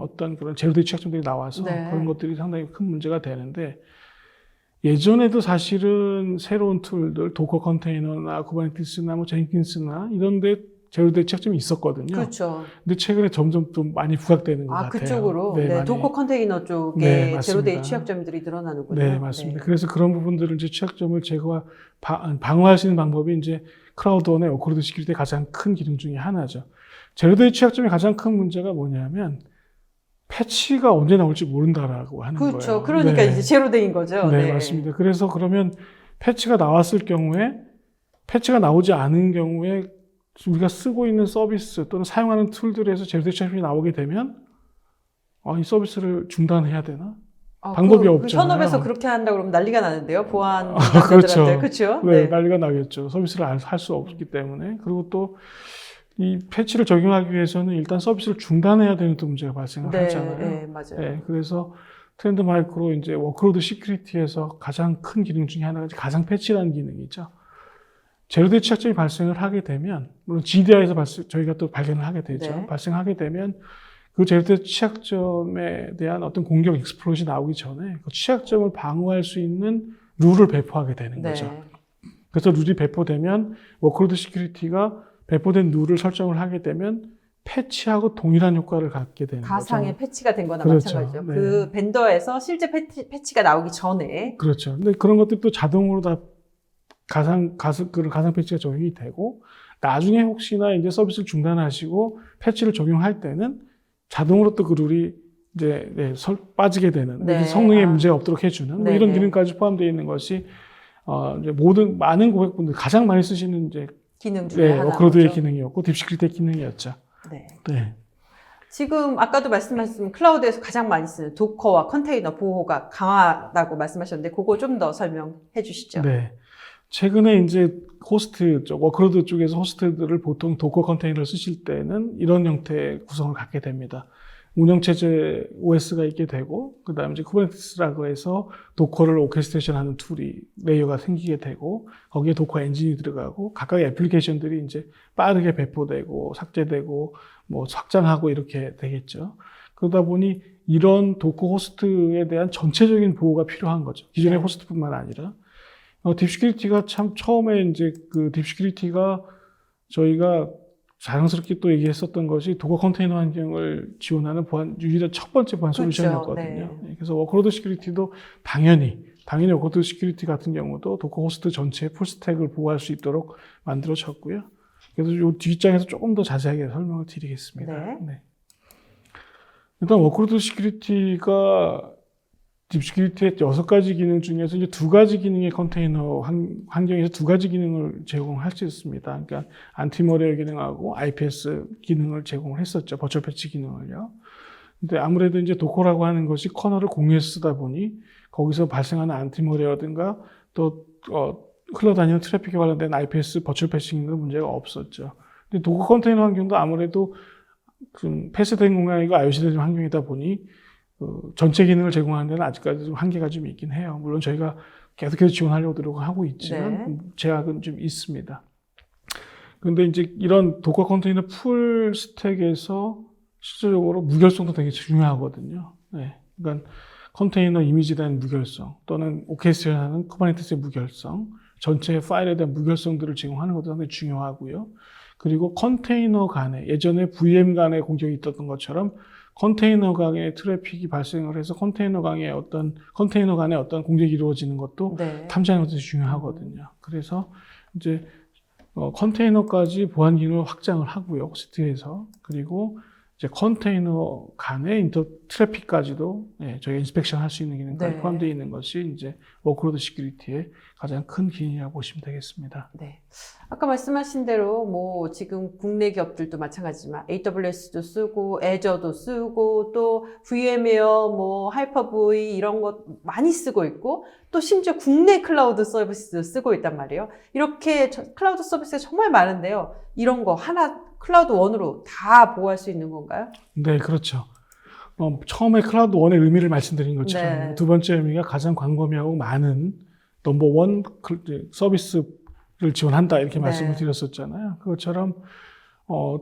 제로데이 취약점들이 나와서 네. 그런 것들이 상당히 큰 문제가 되는데 예전에도 사실은 새로운 툴들, 도커 컨테이너나 쿠버네티스나 뭐 제인킨스나 이런데 제로데이 취약점이 있었거든요. 그렇죠. 근데 최근에 점점 좀 많이 부각되는 것 같아요. 그쪽으로. 네, 네, 많이. 도커 컨테이너 쪽에 네, 맞습니다. 제로데이 취약점들이 늘어나는군요. 네, 맞습니다. 네. 그래서 그런 부분들을 이제 취약점을 방어할 수 있는 방법이 이제 클라우드원의 워크로드 시큐리티의 가장 큰 기능 중에 하나죠. 제로데이 취약점의 가장 큰 문제가 뭐냐면 패치가 언제 나올지 모른다라고 하는 거예요. 그렇죠. 그러니까 네. 이제 제로데이인 거죠. 네, 맞습니다. 그래서 그러면 패치가 나왔을 경우에 패치가 나오지 않은 경우에 우리가 쓰고 있는 서비스 또는 사용하는 툴들에서 제로데이 취약점이 나오게 되면 이 서비스를 중단해야 되나? 방법이 없잖아요. 현업에서 그렇게 한다 그러면 난리가 나는데요. 보안 그렇죠. 관계자들한테. 그렇죠. 네, 네. 난리가 나겠죠. 서비스를 할 수 없기 때문에. 그리고 또 이 패치를 적용하기 위해서는 일단 서비스를 중단해야 되는 또 문제가 발생을 하잖아요. 네, 맞아요. 네, 그래서 트렌드 마이크로 이제 워크로드 시큐리티에서 가장 큰 기능 중에 하나가 가상 패치라는 기능이죠. 제로데이 취약점이 발생을 하게 되면, 물론 GDI에서 저희가 또 발견을 하게 되죠. 네. 발생하게 되면 그 제로데이 취약점에 대한 어떤 공격 익스플로it이 나오기 전에 그 취약점을 방어할 수 있는 룰을 배포하게 되는 네. 거죠. 그래서 룰이 배포되면 워크로드 시큐리티가 배포된 룰을 설정을 하게 되면 패치하고 동일한 효과를 갖게 되는 가상의 거죠. 패치가 된 거나 그렇죠. 마찬가지죠. 네. 그 벤더에서 실제 패치가 나오기 전에. 그렇죠. 근데 그런 것들도 자동으로 다 가상 패치가 적용이 되고 나중에 혹시나 이제 서비스를 중단하시고 패치를 적용할 때는 자동으로 또 그 룰이 이제 빠지게 되는 네. 성능에 문제가 없도록 해주는 뭐 네, 이런 네. 기능까지 포함되어 있는 것이 이제 많은 고객분들 가장 많이 쓰시는 이제 기능 중에 하나. 워크로드의 기능이었고 딥시큐리티의 기능이었죠. 네. 네. 지금 아까도 말씀하신 클라우드에서 가장 많이 쓰는 도커와 컨테이너 보호가 강하다고 말씀하셨는데 그거 좀 더 설명해 주시죠. 네. 최근에 이제 호스트 쪽, 워크로드 쪽에서 호스트들을 보통 도커 컨테이너를 쓰실 때는 이런 형태의 구성을 갖게 됩니다. 운영체제 OS가 있게 되고, 그 다음에 이제 쿠버네티스라고 해서 도커를 오케스트레이션 하는 툴이, 레이어가 생기게 되고, 거기에 도커 엔진이 들어가고, 각각의 애플리케이션들이 이제 빠르게 배포되고, 삭제되고, 뭐 확장하고 이렇게 되겠죠. 그러다 보니 이런 도커 호스트에 대한 전체적인 보호가 필요한 거죠. 기존의 호스트뿐만 아니라. 딥시큐리티가 참 처음에 이제 그 딥시큐리티가 저희가 자연스럽게 또 얘기했었던 것이 도커 컨테이너 환경을 지원하는 유일한 첫 번째 보안 솔루션이었거든요. 네. 그래서 워크로드 시큐리티도 당연히 워크로드 시큐리티 같은 경우도 도커 호스트 전체의 풀스택을 보호할 수 있도록 만들어졌고요. 그래서 이 뒷장에서 조금 더 자세하게 설명을 드리겠습니다. 네. 일단 워크로드 시큐리티가 딥시큐리티의 6가지 기능 중에서 이제 2가지 기능의 컨테이너 환경에서 2가지 기능을 제공할 수 있습니다. 그러니까 안티머레어 기능하고 IPS 기능을 제공을 했었죠. 버추얼 패치 기능을요. 근데 아무래도 이제 도커라고 하는 것이 커널을 공유해서 쓰다 보니 거기서 발생하는 안티머레어든가 또 흘러다니는 트래픽에 관련된 IPS 버추얼 패치 기능은 문제가 없었죠. 근데 도커 컨테이너 환경도 아무래도 좀 폐쇄된 공간이고 IoT된 환경이다 보니 전체 기능을 제공하는 데는 아직까지 좀 한계가 좀 있긴 해요. 물론 저희가 계속해서 지원하려고 노력을 하고 있지만 제약은 좀 있습니다. 그런데 이제 이런 도커 컨테이너 풀 스택에서 실질적으로 무결성도 되게 중요하거든요. 네. 그러니까 컨테이너 이미지에 대한 무결성 또는 오케스트레이션하는 쿠버네티스의 무결성, 전체 파일에 대한 무결성들을 제공하는 것도 상당히 중요하고요. 그리고 컨테이너 간에 예전에 VM 간에 공격이 있었던 것처럼 컨테이너 간의 트래픽이 발생을 해서 컨테이너 간의 어떤 공격이 이루어지는 것도 탐지하는 것이 중요하거든요. 그래서 이제 컨테이너까지 보안 기능을 확장을 하고요, 호스트에서. 그리고 이제 컨테이너 간의 트래픽까지도 저희가 인스펙션 할 수 있는 기능까지 포함되어 있는 것이 이제 워크로드 시큐리티의 가장 큰 기능이라고 보시면 되겠습니다. 네. 아까 말씀하신 대로 뭐 지금 국내 기업들도 마찬가지지만 AWS도 쓰고 애저도 쓰고 또 VM웨어 뭐 하이퍼V 이런 것 많이 쓰고 있고 또 심지어 국내 클라우드 서비스도 쓰고 있단 말이에요. 이렇게 클라우드 서비스가 정말 많은데요. 이런 거 하나 클라우드 원으로 다 보호할 수 있는 건가요? 네, 그렇죠. 처음에 클라우드 원의 의미를 말씀드린 것처럼 두 번째 의미가 가장 광범위하고 많은 넘버원 서비스를 지원한다 이렇게 말씀을 드렸었잖아요. 그것처럼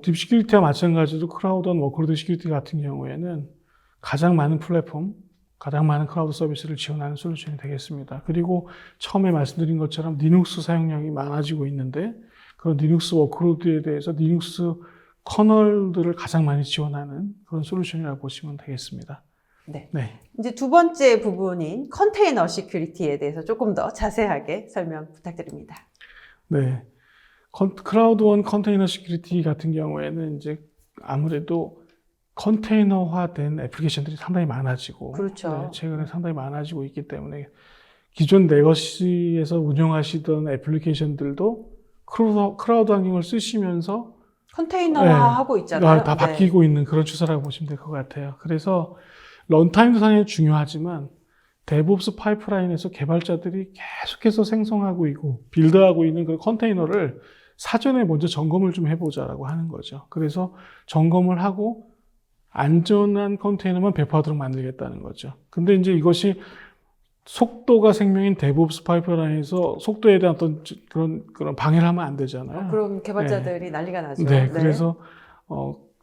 딥시큐리티와 마찬가지로 클라우드원 워크로드 시큐리티 같은 경우에는 가장 많은 플랫폼, 가장 많은 클라우드 서비스를 지원하는 솔루션이 되겠습니다. 그리고 처음에 말씀드린 것처럼 리눅스 사용량이 많아지고 있는데 그런 리눅스 워크로드에 대해서 리눅스 커널들을 가장 많이 지원하는 그런 솔루션이라고 보시면 되겠습니다. 네. 이제 두 번째 부분인 컨테이너 시큐리티에 대해서 조금 더 자세하게 설명 부탁드립니다. 네. 클라우드원 컨테이너 시큐리티 같은 경우에는 이제 아무래도 컨테이너화된 애플리케이션들이 상당히 많아지고 그렇죠. 최근에 상당히 많아지고 있기 때문에 기존 레거시에서 운영하시던 애플리케이션들도 클라우드 환경을 쓰시면서 컨테이너화하고 있잖아요. 다 바뀌고 있는 그런 추세라고 보시면 될 것 같아요. 그래서 런타임도 상당히 중요하지만 데브옵스 파이프라인에서 개발자들이 계속해서 생성하고 있고 빌드하고 있는 그 컨테이너를 사전에 먼저 점검을 좀 해보자라고 하는 거죠. 그래서 점검을 하고 안전한 컨테이너만 배포하도록 만들겠다는 거죠. 근데 이제 이것이 속도가 생명인 데브옵스 파이프라인에서 속도에 대한 어떤 그런 방해를 하면 안 되잖아요. 그럼 개발자들이 난리가 나죠. 그래서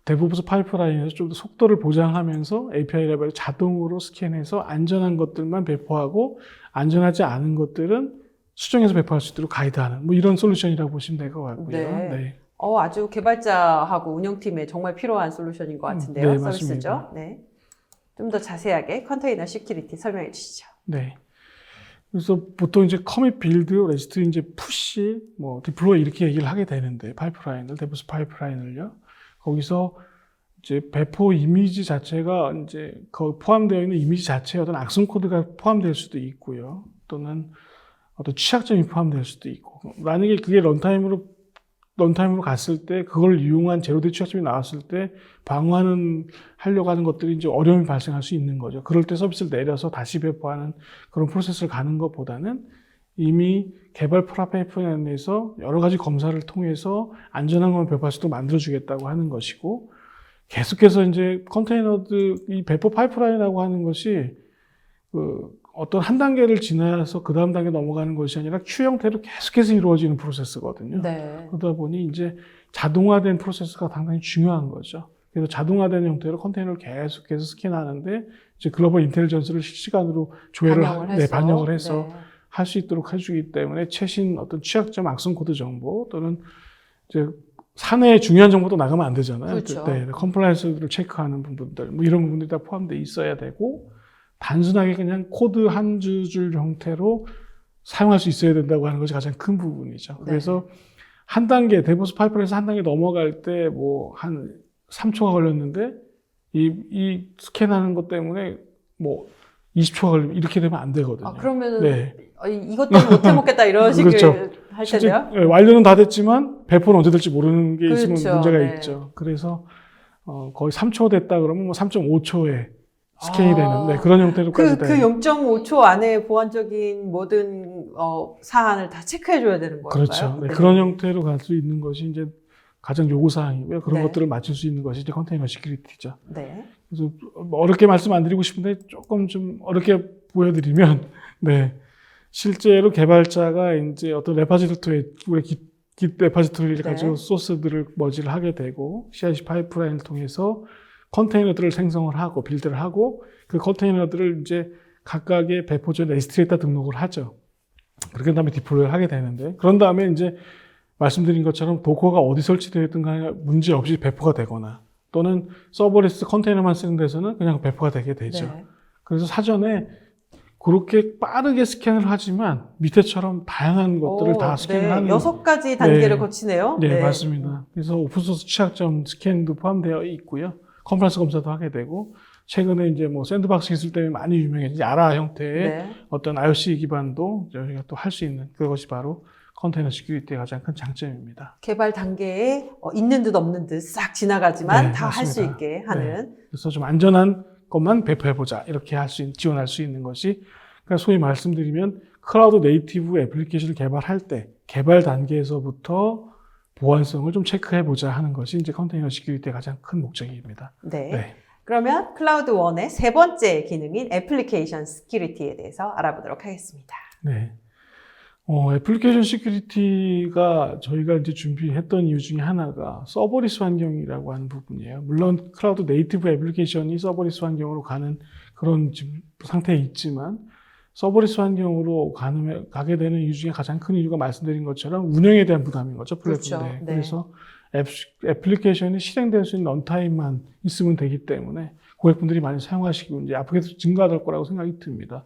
데브옵스 파이프라인에서 좀 더 속도를 보장하면서 API 레벨을 자동으로 스캔해서 안전한 것들만 배포하고 안전하지 않은 것들은 수정해서 배포할 수 있도록 가이드하는 뭐 이런 솔루션이라고 보시면 될 것 같고요. 아주 개발자하고 운영팀에 정말 필요한 솔루션인 것 같은데요. 서비스죠. 맞습니다. 좀 더 자세하게 컨테이너 시큐리티 설명해 주시죠. 네. 그래서 보통 이제 커밋 빌드, 레지스트 이제 푸시, 뭐 디플로이 이렇게 얘기를 하게 되는데 파이프라인을 데브옵스 파이프라인을요. 거기서 이제 배포 이미지 자체가 이제 포함되어 있는 이미지 자체에 어떤 악성 코드가 포함될 수도 있고요. 또는 어떤 취약점이 포함될 수도 있고. 만약에 그게 런타임으로 갔을 때 그걸 이용한 제로데이 취약점이 나왔을 때 하려고 하는 것들이 이제 어려움이 발생할 수 있는 거죠. 그럴 때 서비스를 내려서 다시 배포하는 그런 프로세스를 가는 것보다는 이미 개발 파이프라인에서 여러 가지 검사를 통해서 안전한 것만 배포할 수도 만들어주겠다고 하는 것이고, 계속해서 이제 컨테이너들, 이 배포 파이프라인이라고 하는 것이 어떤 한 단계를 지나서 그 다음 단계 넘어가는 것이 아니라 Q 형태로 계속해서 이루어지는 프로세스거든요. 네. 그러다 보니 이제 자동화된 프로세스가 상당히 중요한 거죠. 그래서 자동화된 형태로 컨테이너를 계속해서 스캔하는데 이제 글로벌 인텔리전스를 실시간으로 반영을 해서 네. 할 수 있도록 해주기 때문에 최신 어떤 취약점 악성 코드 정보 또는 이제 사내에 중요한 정보도 나가면 안 되잖아요. 그렇죠. 네, 컴플라이언스를 체크하는 부분들, 뭐 이런 부분들이 다 포함되어 있어야 되고, 단순하게 그냥 코드 한 줄 형태로 사용할 수 있어야 된다고 하는 것이 가장 큰 부분이죠. 네. 그래서 한 단계, 데보스 파이프라인에서 한 단계 넘어갈 때 뭐 한 3초가 걸렸는데, 이 스캔하는 것 때문에 뭐 20초가 걸리면 이렇게 되면 안 되거든요. 그러면은 네. 이것 때문에 못 해먹겠다 이런 식으로 그렇죠. 할 실제 텐데요. 완료는 다 됐지만 배포는 언제 될지 모르는 게 있으면 그렇죠. 문제가 네. 있죠. 그래서 거의 3초 됐다 그러면 뭐 3.5초에 스캔이 되는 그런 형태로까지 그 돼요. 0.5초 안에 보안적인 모든 사안을 다 체크해줘야 되는 거예요. 그렇죠. 네, 그런 형태로 갈 수 있는 것이 이제 가장 요구 사항이고요. 그런 네. 것들을 맞출 수 있는 것이 이제 컨테이너 시큐리티죠. 네. 그래서 뭐 어렵게 말씀 안 드리고 싶은데 조금 좀 어렵게 보여드리면, 네. 실제로 개발자가 이제 어떤 레파지토리에, 우리 깃 레파지토리를 네. 가지고 소스들을 머지를 하게 되고, CI/CD 파이프라인을 통해서 컨테이너들을 생성을 하고, 빌드를 하고, 그 컨테이너들을 이제 각각의 배포전 S3에다 등록을 하죠. 그런 다음에 디플로이를 하게 되는데, 그런 다음에 이제 말씀드린 것처럼 도커가 어디 설치되어 있든 간에 문제 없이 배포가 되거나, 또는 서버리스 컨테이너만 쓰는 데서는 그냥 배포가 되게 되죠. 네. 그래서 사전에 그렇게 빠르게 스캔을 하지만 밑에처럼 다양한 것들을 다 스캔을 하는 6가지 단계를 네. 거치네요. 네, 맞습니다. 그래서 오픈소스 취약점 스캔도 포함되어 있고요. 컴플라이언스 검사도 하게 되고, 최근에 이제 뭐 샌드박스 기술 때문에 많이 유명해진 야라 형태의 네. 어떤 IOC 기반도 저희가 또 할 수 있는 그것이 바로 컨테이너 시큐리티의 가장 큰 장점입니다. 개발 단계에 있는 듯 없는 듯 싹 지나가지만 네, 다 할 수 맞습니다. 있게 하는. 그래서 좀 안전한 것만 배포해보자. 이렇게 지원할 수 있는 것이, 그러니까 소위 말씀드리면 클라우드 네이티브 애플리케이션을 개발할 때 개발 단계에서부터 보안성을 좀 체크해보자 하는 것이 이제 컨테이너 시큐리티의 가장 큰 목적입니다. 네. 네. 그러면 클라우드 원의 3번째 기능인 애플리케이션 시큐리티에 대해서 알아보도록 하겠습니다. 네. 애플리케이션 시큐리티가 저희가 이제 준비했던 이유 중에 하나가 서버리스 환경이라고 하는 부분이에요. 물론 클라우드 네이티브 애플리케이션이 서버리스 환경으로 가는 그런 지금 상태에 있지만, 서버리스 환경으로 가게 되는 이유 중에 가장 큰 이유가 말씀드린 것처럼 운영에 대한 부담인 거죠. 플랫폼에. 그렇죠. 네. 그래서 애플리케이션이 실행될 수 있는 런타임만 있으면 되기 때문에 고객분들이 많이 사용하시고 이제 앞으로 계속 증가될 거라고 생각이 듭니다.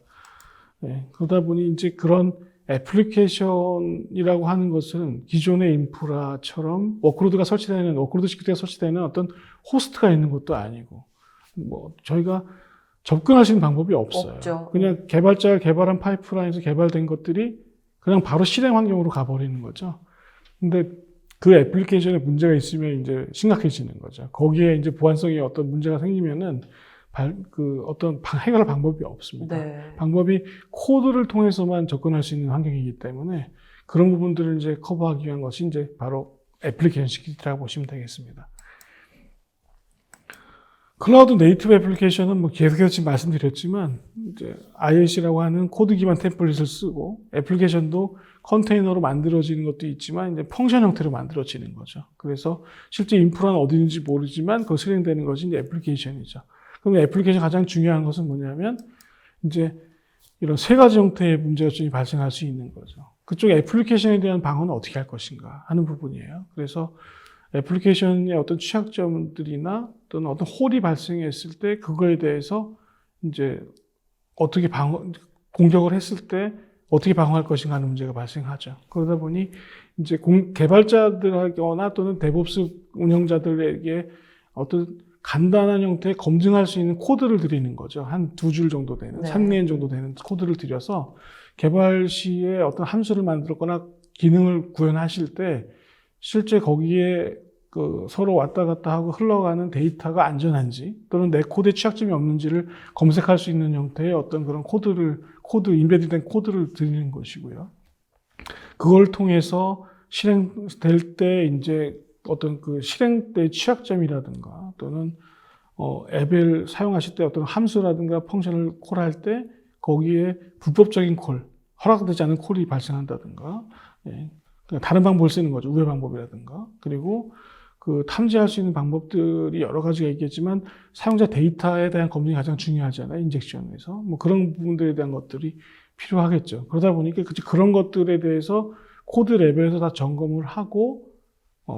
네. 그러다 보니 이제 그런 애플리케이션이라고 하는 것은 기존의 인프라처럼 워크로드가 설치되는, 워크로드 시큐리티가 설치되는 어떤 호스트가 있는 것도 아니고, 뭐, 저희가 접근할 수 있는 방법이 없어요. 없죠. 그냥 개발자가 개발한 파이프라인에서 개발된 것들이 그냥 바로 실행 환경으로 가버리는 거죠. 근데 그 애플리케이션에 문제가 있으면 이제 심각해지는 거죠. 거기에 이제 보안성에 어떤 문제가 생기면은 해결할 방법이 없습니다. 네. 방법이 코드를 통해서만 접근할 수 있는 환경이기 때문에 그런 부분들을 이제 커버하기 위한 것이 이제 바로 애플리케이션 시큐리티라고 보시면 되겠습니다. 클라우드 네이티브 애플리케이션은 뭐 계속해서 지금 말씀드렸지만, 이제 IAC라고 하는 코드 기반 템플릿을 쓰고, 애플리케이션도 컨테이너로 만들어지는 것도 있지만, 이제 펑션 형태로 만들어지는 거죠. 그래서 실제 인프라는 어디 있는지 모르지만, 그거 실행되는 것이 이제 애플리케이션이죠. 그럼 애플리케이션 가장 중요한 것은 뭐냐면, 이제 이런 3가지 형태의 문제점이 발생할 수 있는 거죠. 그쪽 애플리케이션에 대한 방어는 어떻게 할 것인가 하는 부분이에요. 그래서 애플리케이션의 어떤 취약점들이나 또는 어떤 홀이 발생했을 때 그거에 대해서 이제 어떻게 공격을 했을 때 어떻게 방어할 것인가 하는 문제가 발생하죠. 그러다 보니 이제 개발자들하거나 또는 데브옵스 운영자들에게 어떤 간단한 형태의 검증할 수 있는 코드를 드리는 거죠. 한 2줄 정도 되는, 네. 3레인 정도 되는 코드를 드려서 개발 시에 어떤 함수를 만들었거나 기능을 구현하실 때 실제 거기에 서로 왔다 갔다 하고 흘러가는 데이터가 안전한지 또는 내 코드에 취약점이 없는지를 검색할 수 있는 형태의 어떤 그런 인베디된 코드를 드리는 것이고요. 그걸 통해서 실행될 때 이제 어떤 그 실행 때 취약점이라든가 또는 앱을 사용하실 때 어떤 함수라든가 펑션을 콜할 때 거기에 불법적인 콜, 허락되지 않은 콜이 발생한다든가, 예. 그러니까 다른 방법을 쓰는 거죠. 우회 방법이라든가. 그리고 그 탐지할 수 있는 방법들이 여러 가지가 있겠지만 사용자 데이터에 대한 검증이 가장 중요하잖아요. 인젝션에서. 뭐 그런 부분들에 대한 것들이 필요하겠죠. 그러다 보니까 그런 것들에 대해서 코드 레벨에서 다 점검을 하고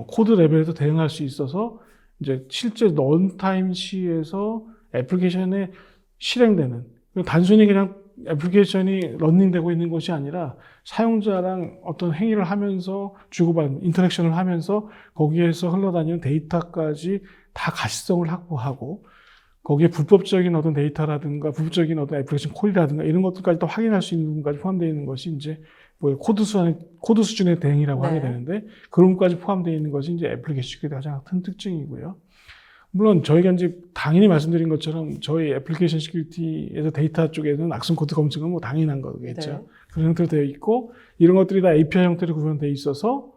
코드 레벨에서 대응할 수 있어서 이제 실제 런타임 시에서 애플리케이션에 실행되는 단순히 그냥 애플리케이션이 런닝되고 있는 것이 아니라 사용자랑 어떤 행위를 하면서 주고받는 인터랙션을 하면서 거기에서 흘러다니는 데이터까지 다 가시성을 확보하고 거기에 불법적인 어떤 데이터라든가 불법적인 어떤 애플리케이션 콜이라든가 이런 것들까지 또 확인할 수 있는 부분까지 포함되어 있는 것이 이제 뭐 코드 수준의 대응이라고 하게 되는데 그런 것까지 포함되어 있는 것이 이제 애플리케이션 시큐리티의 가장 큰 특징이고요. 물론 저희가 이제 당연히 말씀드린 것처럼 저희 애플리케이션 시큐리티에서 데이터 쪽에는 악성 코드 검증은 뭐 당연한 거겠죠. 네. 그런 형태로 되어 있고 이런 것들이 다 API 형태로 구현되어 있어서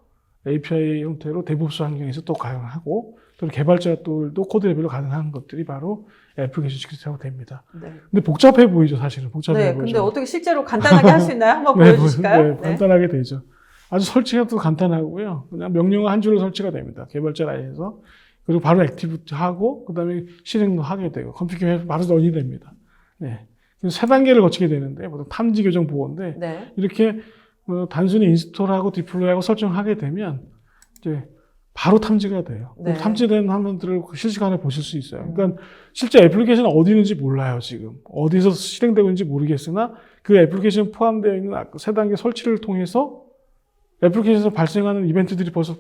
API 형태로 데브옵스 환경에서 또 가용하고 또 개발자들도 코드 레벨로 가능한 것들이 바로 애플리케이션 시큐리티라고 됩니다. 네. 근데 복잡해 보이죠, 사실은. 복잡해 네, 보이죠. 근데 어떻게 실제로 간단하게 할 수 있나요? 한번 네, 보여주실까요? 네, 간단하게 되죠. 아주 설치가 또 간단하고요. 그냥 명령어 한 줄로 설치가 됩니다. 개발자 라인에서. 그리고 바로 액티브트 하고, 그 다음에 실행도 하게 되고, 컴퓨터에 바로 런이 됩니다. 네. 그래서 세 단계를 거치게 되는데, 보통 탐지 교정 보호인데, 네. 이렇게 단순히 인스톨하고 디플로이하고 설정하게 되면, 이제 바로 탐지가 돼요. 네. 탐지된 화면들을 실시간에 보실 수 있어요. 그러니까 실제 애플리케이션은 어디 있는지 몰라요, 지금. 어디서 실행되고 있는지 모르겠으나, 그 애플리케이션 포함되어 있는 세 단계 설치를 통해서 애플리케이션에서 발생하는 이벤트들이 벌써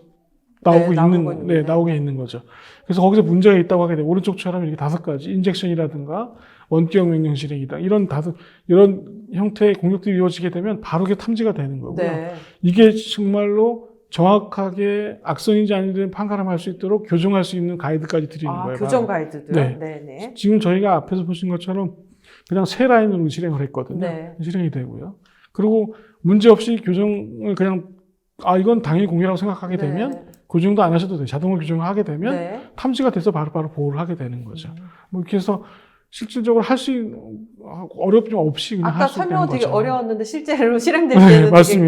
나오게 있는 거죠. 그래서 거기서 문제가 있다고 하게 되면 오른쪽처럼 이렇게 5가지 인젝션이라든가 원격 명령 실행이다 이런 형태의 공격들이 이루어지게 되면 바로 그게 탐지가 되는 거고요. 네. 이게 정말로 정확하게 악성인지 아닌지 판가름할 수 있도록 교정할 수 있는 가이드까지 드리는 거예요. 교정 바로. 가이드도요? 네. 네. 지금 저희가 앞에서 보신 것처럼 그냥 세 라인으로 실행을 했거든요. 네. 실행이 되고요. 그리고 문제 없이 교정을 그냥 이건 당연히 공개라고 생각하게 되면 교정도 안 하셔도 돼요. 자동으로 교정을 하게 되면 탐지가 돼서 바로 보호를 하게 되는 거죠. 뭐 이렇게 해서 실질적으로 어렵지 없이 그냥 할 수 있는 거죠. 아까 설명은 되게 어려웠는데 실제로 실행될 때는 되게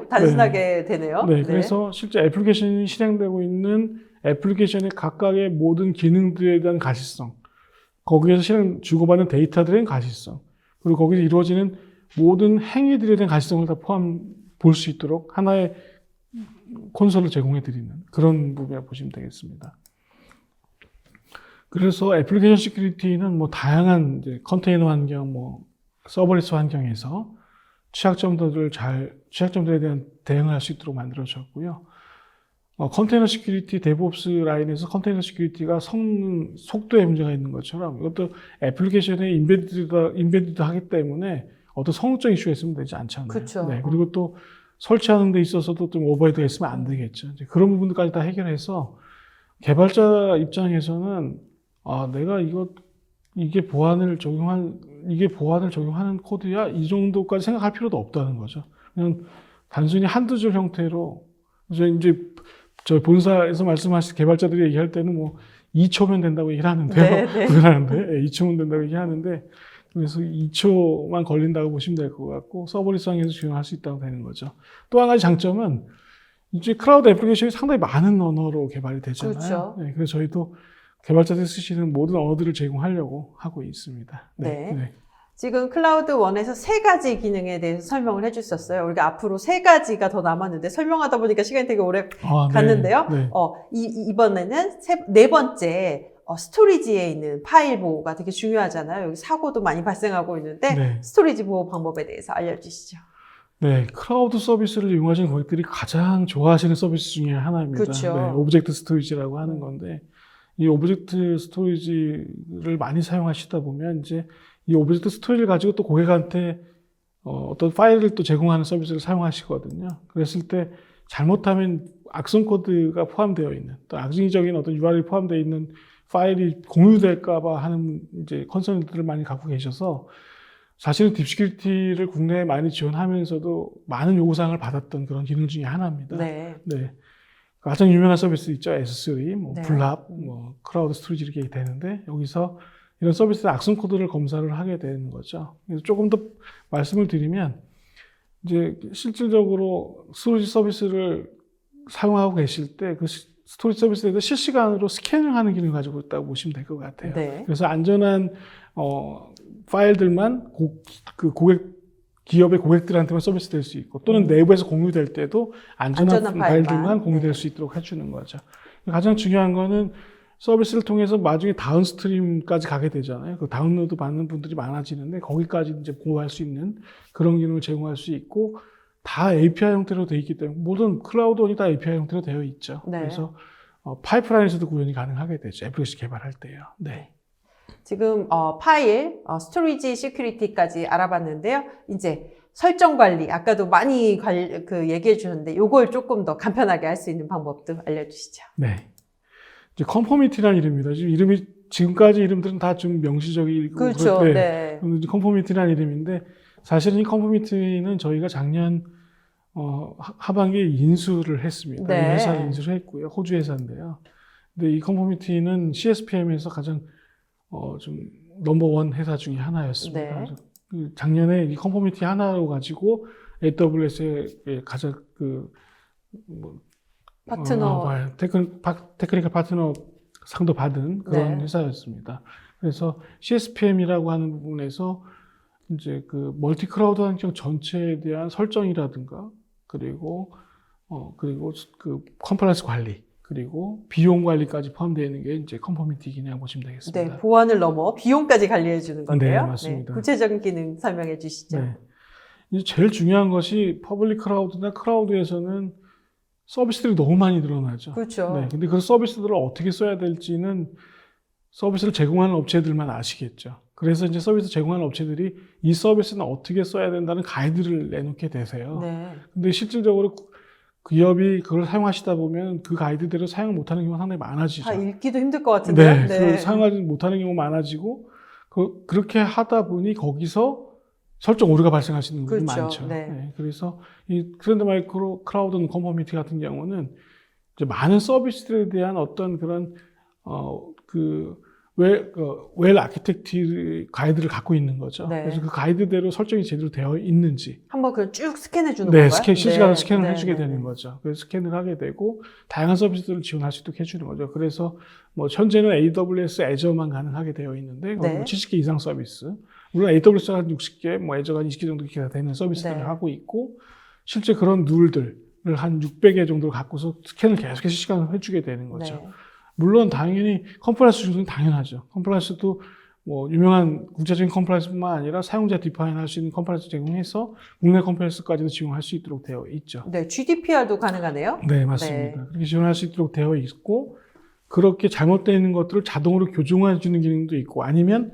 단순하게 되네요. 네, 그래서 실제 애플리케이션이 실행되고 있는 애플리케이션의 각각의 모든 기능들에 대한 가시성, 거기에서 주고받는 데이터들의 가시성, 그리고 거기서 이루어지는 모든 행위들에 대한 가시성을 다 볼 수 있도록 하나의 콘솔을 제공해 드리는 그런 부분이라고 보시면 되겠습니다. 그래서 애플리케이션 시큐리티는 뭐 다양한 이제 컨테이너 환경, 서버리스 환경에서 취약점들에 대한 대응을 할 수 있도록 만들어졌고요. 컨테이너 시큐리티 데브옵스 라인에서 컨테이너 시큐리티가 성능, 속도에 문제가 있는 것처럼 이것도 애플리케이션에 인베디드 하기 때문에 어떤 성능적 이슈가 있으면 되지 않잖아요. 그렇죠. 네, 그리고 또 설치하는 데 있어서도 좀 오버헤드가 있으면 안 되겠죠. 이제 그런 부분들까지 다 해결해서 개발자 입장에서는 내가 이게 보안을 적용하는 코드야? 이 정도까지 생각할 필요도 없다는 거죠. 그냥 단순히 한두 줄 형태로 이제 저희 본사에서 말씀하신 개발자들이 얘기할 때는 2초면 된다고 얘기를 하는데요. 그러는데 2초면 된다고 얘기하는데 그래서 2초만 걸린다고 보시면 될 것 같고 서버리스 상에서 적용할 수 있다고 되는 거죠. 또 한 가지 장점은 이제 클라우드 애플리케이션이 상당히 많은 언어로 개발이 되잖아요. 그렇죠. 네, 그래서 저희도 개발자들이 쓰시는 모든 언어들을 제공하려고 하고 있습니다. 네. 지금 클라우드 1에서 3가지 기능에 대해서 설명을 해주셨어요. 우리가 앞으로 3가지가 더 남았는데 설명하다 보니까 시간이 되게 오래 갔는데요. 네. 이번에는 네 번째 스토리지에 있는 파일 보호가 되게 중요하잖아요. 여기 사고도 많이 발생하고 있는데 스토리지 보호 방법에 대해서 알려주시죠. 네, 클라우드 서비스를 이용하시는 고객들이 가장 좋아하시는 서비스 중에 하나입니다. 그렇죠. 네, 오브젝트 스토리지라고 하는 건데 이 오브젝트 스토리지를 많이 사용하시다 보면 이제 이 오브젝트 스토리지를 가지고 또 고객한테 어떤 파일을 또 제공하는 서비스를 사용하시거든요. 그랬을 때 잘못하면 악성 코드가 포함되어 있는 또 악의적인 어떤 URL이 포함되어 있는 파일이 공유될까봐 하는 이제 컨설팅들을 많이 갖고 계셔서 사실은 딥시큐리티를 국내에 많이 지원하면서도 많은 요구사항을 받았던 그런 기능 중에 하나입니다. 네. 네. 가장 유명한 서비스 있죠. S3, 뭐 네. 블랍, 뭐 클라우드 스토리지 이렇게 되는데 여기서 이런 서비스의 악성 코드를 검사를 하게 되는 거죠. 그래서 조금 더 말씀을 드리면 이제 실질적으로 스토리지 서비스를 사용하고 계실 때 그 스토리지 서비스에 대해서 실시간으로 스캔을 하는 기능을 가지고 있다고 보시면 될 것 같아요. 네. 그래서 안전한 파일들만 기업의 고객들한테만 서비스 될 수 있고 또는 내부에서 공유될 때도 안전한 파일들만 공유될 수 있도록 해주는 거죠. 가장 중요한 거는 서비스를 통해서 나중에 다운스트림까지 가게 되잖아요. 그 다운로드 받는 분들이 많아지는데 거기까지 이제 보호할 수 있는 그런 기능을 제공할 수 있고 다 API 형태로 되어 있기 때문에 모든 클라우드원이 다 API 형태로 되어 있죠. 네. 그래서 파이프라인에서도 구현이 가능하게 되죠. 애플리케이션 개발할 때요. 네. 지금 파일, 스토리지 시큐리티까지 알아봤는데요. 이제 설정 관리, 아까도 많이 얘기해 주셨는데 이걸 조금 더 간편하게 할 수 있는 방법도 알려주시죠. 네. 이제 컨포미티라는 이름입니다. 지금 지금까지 이름들은 다 좀 명시적이고 그렇죠. 네. 컨포미티라는 이름인데 사실은 이 컨포미티는 저희가 작년 하반기에 인수를 했습니다. 네. 이 회사를 인수를 했고요. 호주 회사인데요. 근데 이 컨포미티는 CSPM에서 가장 좀 넘버원 회사 중에 하나였습니다. 네. 그래서 작년에 이 컨포미티 하나로 가지고 AWS의 가장 파트너. 테크니컬 파트너 상도 받은 그런 네. 회사였습니다. 그래서 CSPM이라고 하는 부분에서 이제 멀티 클라우드 환경 전체에 대한 설정이라든가 그리고 컴플라이언스 관리 그리고 비용 관리까지 포함되어 있는 게 이제 컨포미티 기능이라고 보시면 되겠습니다. 네, 보안을 넘어 비용까지 관리해 주는 건데요. 네, 맞습니다. 구체적인 기능 설명해 주시죠. 네. 이제 제일 중요한 것이 퍼블릭 클라우드나 클라우드에서는 서비스들이 너무 많이 늘어나죠. 그렇죠. 네, 근데 그 서비스들을 어떻게 써야 될지는 서비스를 제공하는 업체들만 아시겠죠. 그래서 이제 서비스 제공하는 업체들이 이 서비스는 어떻게 써야 된다는 가이드를 내놓게 되세요. 네. 근데 실질적으로 기업이 그걸 사용하시다 보면 그 가이드대로 사용 못하는 경우가 상당히 많아지죠. 다 읽기도 힘들 것 같은데요. 네, 사용하지 못하는 경우가 많아지고 그렇게 하다 보니 거기서 설정 오류가 발생할 수 있는 부분이 그렇죠. 많죠. 네. 네, 그래서 이 트렌드 마이크로 클라우드 컨포미티 같은 경우는 이제 많은 서비스들에 대한 어떤 그런 웰 아키텍트 가이드를 갖고 있는 거죠. 네. 그래서 그 가이드대로 설정이 제대로 되어 있는지 한번 그걸 쭉 스캔해 주는 네, 건가요? 실시간으로 스캔을 네, 해주게 네, 되는 네. 거죠. 그래서 스캔을 하게 되고 다양한 서비스들을 지원할 수 있도록 해주는 거죠. 그래서 뭐 현재는 AWS 애저만 가능하게 되어 있는데 네. 70개 이상 서비스, 물론 AWS가 한 60개, 뭐 애저가 한 20개 정도 되는 서비스들을 네. 하고 있고 실제 그런 룰들을 한 600개 정도 갖고서 스캔을 계속해서 실시간으로 해주게 되는 거죠. 네. 물론 당연히 컴플라이언스 중에는 당연하죠. 컴플라이언스도 뭐 유명한 국제적인 컴플라이언스뿐만 아니라 사용자 디파인 할 수 있는 컴플라이언스 제공해서 국내 컴플라이언스까지도 지원할 수 있도록 되어 있죠. 네, GDPR도 가능하네요. 네, 맞습니다. 그렇게 지원할 수 있도록 되어 있고 그렇게 잘못되어 있는 것들을 자동으로 교정해 주는 기능도 있고 아니면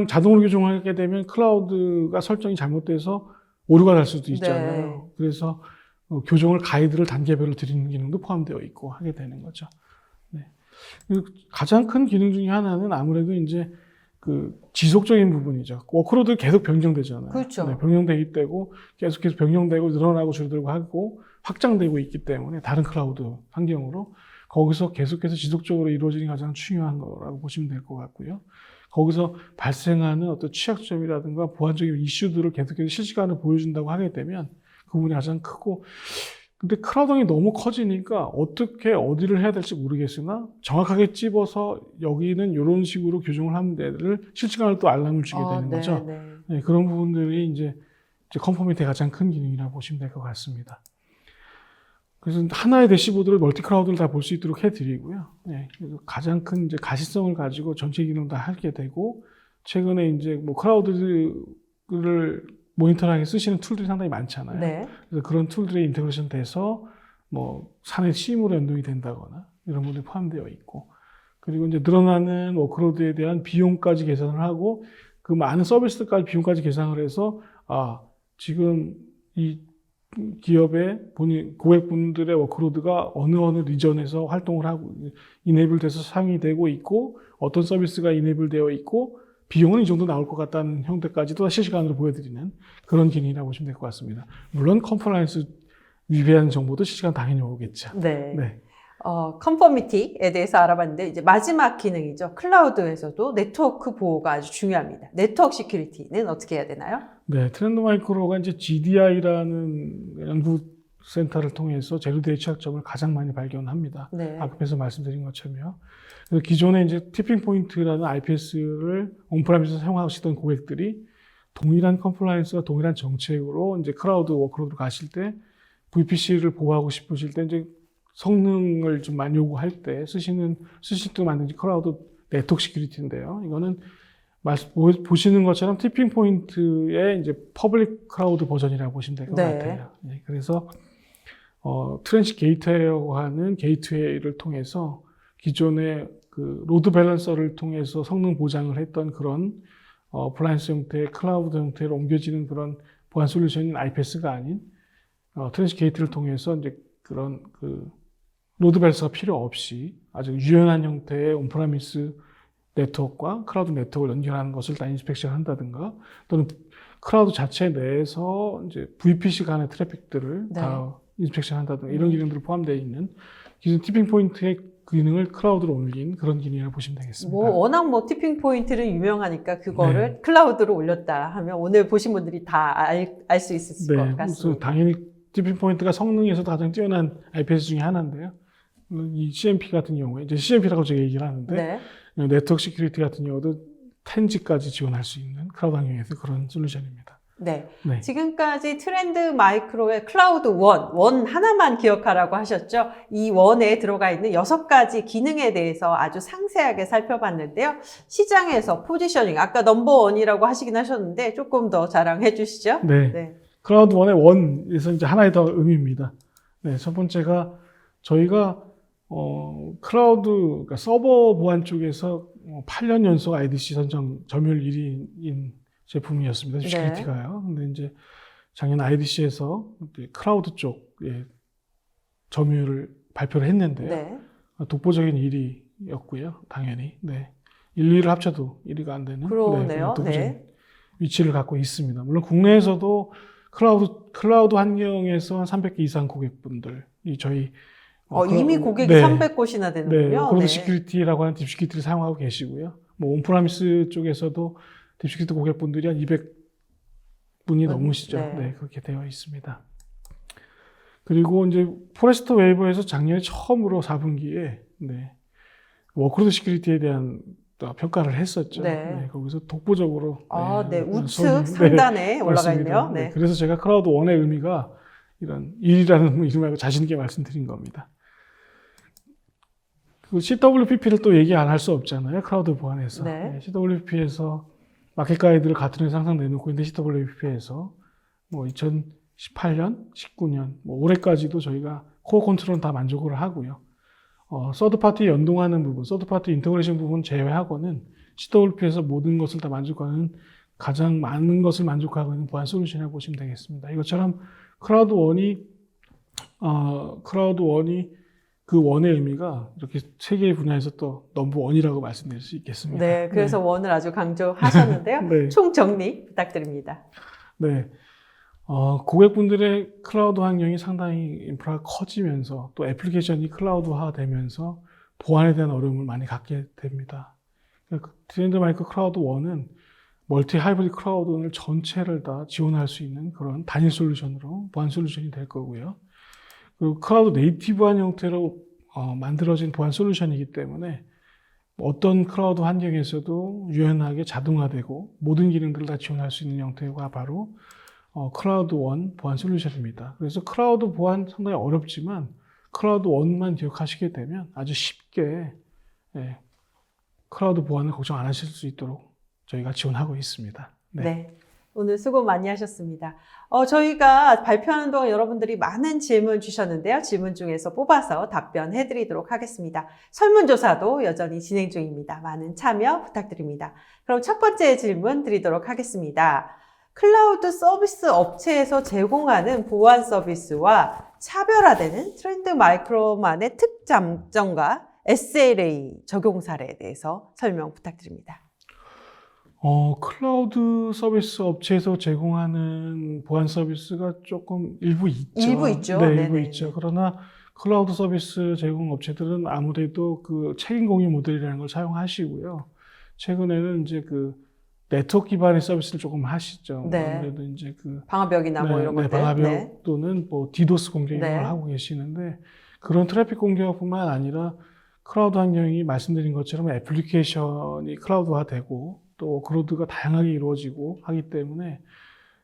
자동으로 교정하게 되면 클라우드가 설정이 잘못돼서 오류가 날 수도 있잖아요. 네. 그래서 교정을 가이드를 단계별로 드리는 기능도 포함되어 있고 하게 되는 거죠. 네. 가장 큰 기능 중에 하나는 아무래도 이제 지속적인 부분이죠. 워크로드 계속 변경되잖아요. 그렇죠. 네, 변경되기 때문에 계속 변경되고 늘어나고 줄어들고 하고 확장되고 있기 때문에 다른 클라우드 환경으로 거기서 계속해서 지속적으로 이루어지는 게 가장 중요한 거라고 보시면 될 것 같고요. 거기서 발생하는 어떤 취약점이라든가 보안적인 이슈들을 계속해서 실시간으로 보여준다고 하게 되면 그 부분이 가장 크고 근데 클라우드가 너무 커지니까 어떻게 어디를 해야 될지 모르겠으나 정확하게 찝어서 여기는 이런 식으로 교정을 하면 되를 실시간으로 또 알람을 주게 되는 네, 거죠. 네. 네, 그런 부분들이 이제 컨포미티의 가장 큰 기능이라고 보시면 될 것 같습니다. 그래서 하나의 대시보드를 멀티 클라우드를 다 볼 수 있도록 해드리고요. 네, 그래서 가장 큰 이제 가시성을 가지고 전체 기능 다 하게 되고 최근에 이제 뭐 클라우드를 모니터링에 쓰시는 툴들이 상당히 많잖아요. 네. 그래서 그런 툴들이 인테그레이션 돼서 뭐 산의 CM으로 연동이 된다거나 이런 부분이 포함되어 있고 그리고 이제 늘어나는 워크로드에 대한 비용까지 계산을 하고 그 많은 서비스까지 비용까지 계산을 해서 지금 이 기업의 고객분들의 워크로드가 어느 리전에서 활동을 하고 이네이블 돼서 사용이 되고 있고 어떤 서비스가 이네이블 되어 있고 비용은 이 정도 나올 것 같다는 형태까지도 실시간으로 보여드리는 그런 기능이라고 보시면 될 것 같습니다. 물론 컴플라이언스 위배한 정보도 실시간 당연히 오겠죠. 네. 네. 컨퍼미티에 대해서 알아봤는데 이제 마지막 기능이죠. 클라우드에서도 네트워크 보호가 아주 중요합니다. 네트워크 시큐리티는 어떻게 해야 되나요? 네, 트렌드 마이크로가 이제 GDI라는 연구 센터를 통해서 제로데이 취약점을 가장 많이 발견합니다. 네. 앞에서 말씀드린 것처럼요. 기존에 이제 티핑 포인트라는 IPS를 온프라미스에서 사용하시던 고객들이 동일한 컴플라이언스와 동일한 정책으로 이제 클라우드 워크로드로 가실 때 VPC를 보호하고 싶으실 때 이제 성능을 좀 많이 요구할 때 쓰시도 만든 클라우드 네트워크 시큐리티인데요. 이거는 보시는 것처럼 티핑 포인트의 이제 퍼블릭 클라우드 버전이라고 보시면 될 것 네. 같아요. 네, 그래서 트랜식 게이트웨이라고 하는 게이트웨이를 통해서 기존의 그 로드 밸런서를 통해서 성능 보장을 했던 그런 어플라이언스 형태의 클라우드 형태로 옮겨지는 그런 보안 솔루션인 IPS가 아닌 트랜식 게이트를 통해서 이제 그런 그 로드 밸런서가 필요 없이 아주 유연한 형태의 온프라미스 네트워크와 클라우드 네트워크를 연결하는 것을 다 인스펙션 한다든가 또는 클라우드 자체 내에서 이제 VPC 간의 트래픽들을 네. 다 인스펙션 한다든가 이런 기능들이 포함되어 있는 기존 티핑 포인트의 기능을 클라우드로 옮긴 그런 기능이라고 보시면 되겠습니다. 워낙 티핑 포인트는 유명하니까 그거를 네. 클라우드로 올렸다 하면 오늘 보신 분들이 다 알 수 있을 것 같습니다. 당연히 티핑 포인트가 성능에서도 가장 뛰어난 IPS 중에 하나인데요. 이 CMP 같은 경우에 이제 CMP라고 제가 얘기를 하는데 네. 네트워크 시큐리티 같은 경우도 10G까지 지원할 수 있는 클라우드 환경에서 그런 솔루션입니다. 네. 네. 지금까지 트렌드 마이크로의 클라우드 원 하나만 기억하라고 하셨죠? 이 원에 들어가 있는 6가지 기능에 대해서 아주 상세하게 살펴봤는데요. 시장에서 포지셔닝, 아까 넘버원이라고 하시긴 하셨는데 조금 더 자랑해 주시죠. 네. 네. 클라우드 원의 원에서 이제 하나의 더 의미입니다. 네. 첫 번째가 저희가 클라우드, 그러니까 서버 보안 쪽에서 8년 연속 IDC 선정 점유율 1위인 제품이었습니다. 네. 시큐리티가요. 근데 이제 작년 IDC에서 클라우드 쪽에 점유율을 발표를 했는데요. 네. 독보적인 1위였고요. 당연히. 네. 1, 2를 합쳐도 1위가 안 되는 그러네요. 독보적인 네. 위치를 갖고 있습니다. 물론 국내에서도 클라우드 환경에서 한 300개 이상 고객분들이 저희 이미 고객이 네. 300곳이나 되는군요. 클라우드 시큐리티라고 하는 딥시큐리티를 사용하고 계시고요. 온프라미스 쪽에서도 딥시큐리티 고객분들이 한 200분이 넘으시죠. 네. 네, 그렇게 되어 있습니다. 그리고 이제 포레스터 웨이버에서 작년에 처음으로 4분기에 워크로드 시큐리티에 대한 평가를 했었죠. 네. 거기서 독보적으로 우측 상단에 올라가 있네요. 네. 그래서 제가 클라우드 원의 의미가 이런 1이라는 이름 말고 자신 있게 말씀드린 겁니다. 그 CWPP를 또 얘기 안 할 수 없잖아요. 클라우드 보안에서. 네. CWPP에서 마켓 가이드를 같은 회사 항상 내놓고 있는데 CWPP에서 2018년, 19년, 올해까지도 저희가 코어 컨트롤은 다 만족을 하고요. 서드 파티 연동하는 부분, 서드 파티 인터그레이션 부분 제외하고는 CWP에서 모든 것을 다 만족하는 가장 많은 것을 만족하고 있는 보안 솔루션이라고 보시면 되겠습니다. 이것처럼 클라우드 원이 그 원의 의미가 이렇게 세 개의 분야에서 또 넘버 원이라고 말씀드릴 수 있겠습니다. 네, 그래서 원을 아주 강조하셨는데요. 네. 총 정리 부탁드립니다. 네. 고객분들의 클라우드 환경이 상당히 인프라가 커지면서 또 애플리케이션이 클라우드화 되면서 보안에 대한 어려움을 많이 갖게 됩니다. 트렌드 마이크로 클라우드 원은 멀티 하이브리드 클라우드를 전체를 다 지원할 수 있는 그런 단일 솔루션으로 보안 솔루션이 될 거고요. 그리고 클라우드 네이티브한 형태로 만들어진 보안 솔루션이기 때문에 어떤 클라우드 환경에서도 유연하게 자동화되고 모든 기능들을 다 지원할 수 있는 형태가 바로 클라우드 원 보안 솔루션입니다. 그래서 클라우드 보안 상당히 어렵지만 클라우드 원만 기억하시게 되면 아주 쉽게 클라우드 보안을 걱정 안 하실 수 있도록 저희가 지원하고 있습니다. 네. 오늘 수고 많이 하셨습니다. 저희가 발표하는 동안 여러분들이 많은 질문 주셨는데요. 질문 중에서 뽑아서 답변해 드리도록 하겠습니다. 설문조사도 여전히 진행 중입니다. 많은 참여 부탁드립니다. 그럼 첫 번째 질문 드리도록 하겠습니다. 클라우드 서비스 업체에서 제공하는 보안 서비스와 차별화되는 트렌드 마이크로만의 특장점과 SLA 적용 사례에 대해서 설명 부탁드립니다. 클라우드 서비스 업체에서 제공하는 보안 서비스가 조금 일부 있죠. 일부 있죠. 네, 네네. 일부 있죠. 그러나 클라우드 서비스 제공 업체들은 아무래도 그 책임 공유 모델이라는 걸 사용하시고요. 최근에는 이제 그 네트워크 기반의 서비스를 조금 하시죠. 네. 아무래도 이제 그 방화벽이나 뭐 이런 것들. 방화벽 네. 또는 뭐 디도스 공격 이런 네. 걸 하고 계시는데 그런 트래픽 공격뿐만 아니라 클라우드 환경이 말씀드린 것처럼 애플리케이션이 클라우드화되고 또 워크로드가 다양하게 이루어지고 하기 때문에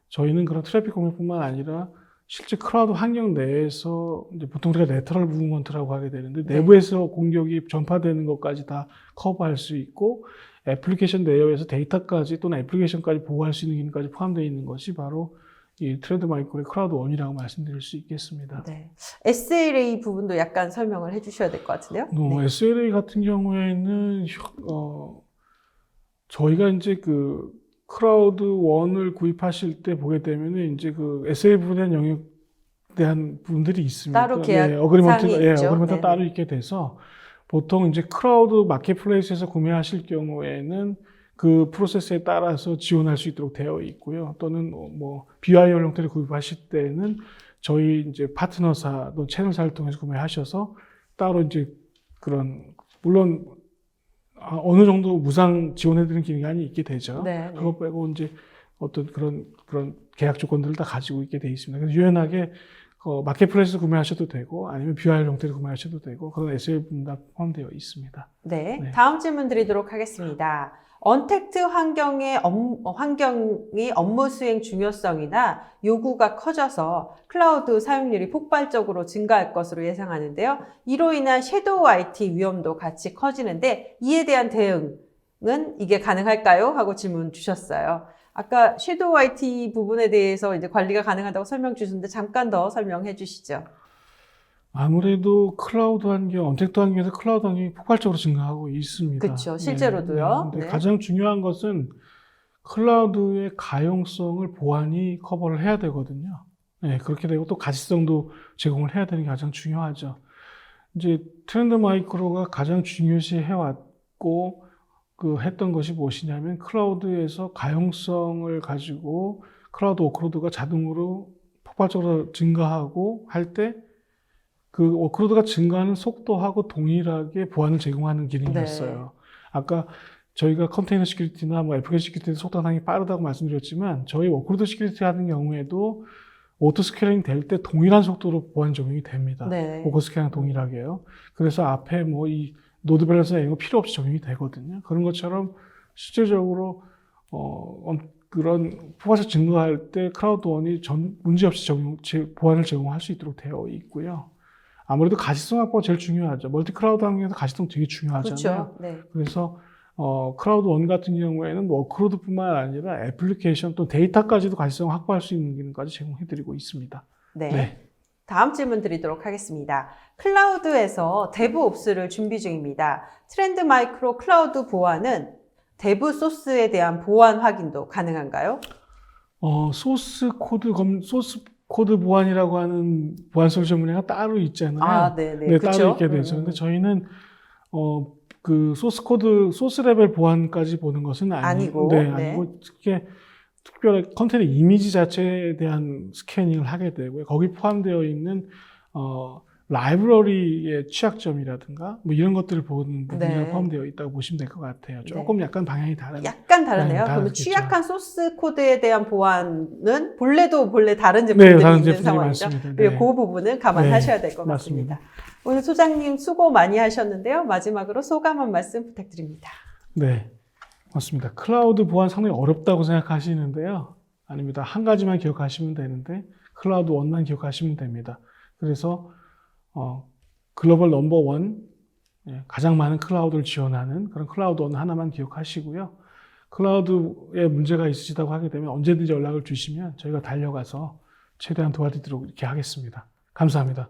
저희는 그런 트래픽 공격뿐만 아니라 실제 클라우드 환경 내에서 이제 보통 우리가 레터럴 무브먼트라고 하게 되는데 네. 내부에서 공격이 전파되는 것까지 다 커버할 수 있고 애플리케이션 내에서 데이터까지 또는 애플리케이션까지 보호할 수 있는 기능까지 포함되어 있는 것이 바로 이 트렌드 마이크로의 클라우드 원이라고 말씀드릴 수 있겠습니다. 네. SLA 부분도 약간 설명을 해주셔야 될 것 같은데요. 네. SLA 같은 경우에는 저희가 이제 그 클라우드 원을 구입하실 때 보게 되면은 이제 그 SLA 부분에 대한 영역에 대한 부분들이 있습니다. 따로 계약 사항이 있죠. 어그리먼트가 따로 있게 돼서 보통 이제 클라우드 마켓플레이스에서 구매하실 경우에는 그 프로세스에 따라서 지원할 수 있도록 되어 있고요. 또는 뭐 BYR 형태를 구입하실 때는 저희 이제 파트너사 또 채널사를 통해서 구매하셔서 따로 이제 그런 물론 어느 정도 무상 지원해드리는 기능이 있게 되죠. 네. 그거 빼고 이제 어떤 그런 계약 조건들을 다 가지고 있게 되어 있습니다. 그래서 유연하게 마켓플레이스 구매하셔도 되고 아니면 BYR 형태로 구매하셔도 되고 그런 SL 부분 다 포함되어 있습니다. 네. 네. 다음 질문 드리도록 하겠습니다. 언택트 환경이 업무 수행 중요성이나 요구가 커져서 클라우드 사용률이 폭발적으로 증가할 것으로 예상하는데요. 이로 인한 섀도우 IT 위험도 같이 커지는데 이에 대한 대응은 이게 가능할까요? 하고 질문 주셨어요. 아까 섀도우 IT 부분에 대해서 이제 관리가 가능하다고 설명 주셨는데 잠깐 더 설명해 주시죠. 아무래도 클라우드 환경, 언택트 환경에서 클라우드 환경이 폭발적으로 증가하고 있습니다. 그렇죠. 실제로도요. 근데 네. 가장 중요한 것은 클라우드의 가용성을 보안이 커버를 해야 되거든요. 네, 그렇게 되고 또 가시성도 제공을 해야 되는 게 가장 중요하죠. 이제 트렌드 마이크로가 가장 중요시 해왔고 했던 것이 무엇이냐면 클라우드에서 가용성을 가지고 클라우드 워크로드가 자동으로 폭발적으로 증가하고 할 때 그 워크로드가 증가하는 속도하고 동일하게 보안을 제공하는 기능이었어요. 네. 아까 저희가 컨테이너 시큐리티나 뭐 애플리케이션 시큐리티 속도가 상당히 빠르다고 말씀드렸지만 저희 워크로드 시큐리티 같은 경우에도 오토 스케일링 될 때 동일한 속도로 보안 적용이 됩니다. 네. 오토 스케일링 동일하게요. 그래서 앞에 뭐 이 노드 밸런스나 이런 거 필요 없이 적용이 되거든요. 그런 것처럼 실질적으로 그런 포괄적 증가할 때 클라우드 원이 문제 없이 보안을 제공할 수 있도록 되어 있고요. 아무래도 가시성 확보가 제일 중요하죠. 멀티 클라우드 환경에서 가시성 되게 중요하잖아요. 그렇죠. 네. 그래서 클라우드 원 같은 경우에는 워크로드뿐만 아니라 애플리케이션 또 데이터까지도 가시성을 확보할 수 있는 기능까지 제공해드리고 있습니다. 네. 네. 다음 질문 드리도록 하겠습니다. 클라우드에서 데브옵스를 준비 중입니다. 트렌드 마이크로 클라우드 보안은 데브 소스에 대한 보안 확인도 가능한가요? 소스 코드 보안이라고 하는 보안 솔루션 분야가 따로 있잖아요. 아, 네네. 네, 그쵸? 따로 있게 되죠. 근데 저희는 그 소스 레벨 보안까지 보는 것은 아니고, 네, 네. 아니고 특별히 컨테이너 이미지 자체에 대한 스캐닝을 하게 되고요. 거기 포함되어 있는 라이브러리의 취약점이라든가 뭐 이런 것들을 보는 부분이 네. 포함되어 있다고 보시면 될 것 같아요. 조금 약간 방향이 다른. 약간 다르네요. 그러면 다르겠죠. 취약한 소스 코드에 대한 보안은 본래 다른 네, 제품들이 다른 있는 제품들이 상황이죠. 많습니다. 그리고 네. 그 부분은 감안하셔야 네, 될 것 맞습니다. 같습니다. 오늘 소장님 수고 많이 하셨는데요. 마지막으로 소감 한 말씀 부탁드립니다. 네, 맞습니다. 클라우드 보안 상당히 어렵다고 생각하시는데요. 아닙니다. 한 가지만 기억하시면 되는데 클라우드 원만 기억하시면 됩니다. 그래서 글로벌 넘버 원, 가장 많은 클라우드를 지원하는 그런 클라우드 원 하나만 기억하시고요. 클라우드에 문제가 있으시다고 하게 되면 언제든지 연락을 주시면 저희가 달려가서 최대한 도와드리도록 이렇게 하겠습니다. 감사합니다.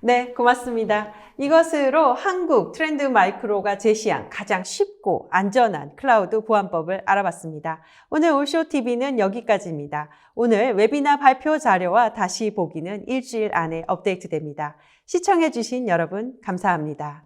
네, 고맙습니다. 이것으로 한국 트렌드 마이크로가 제시한 가장 쉽고 안전한 클라우드 보안법을 알아봤습니다. 오늘 올쇼TV는 여기까지입니다. 오늘 웨비나 발표 자료와 다시 보기는 일주일 안에 업데이트됩니다. 시청해주신 여러분 감사합니다.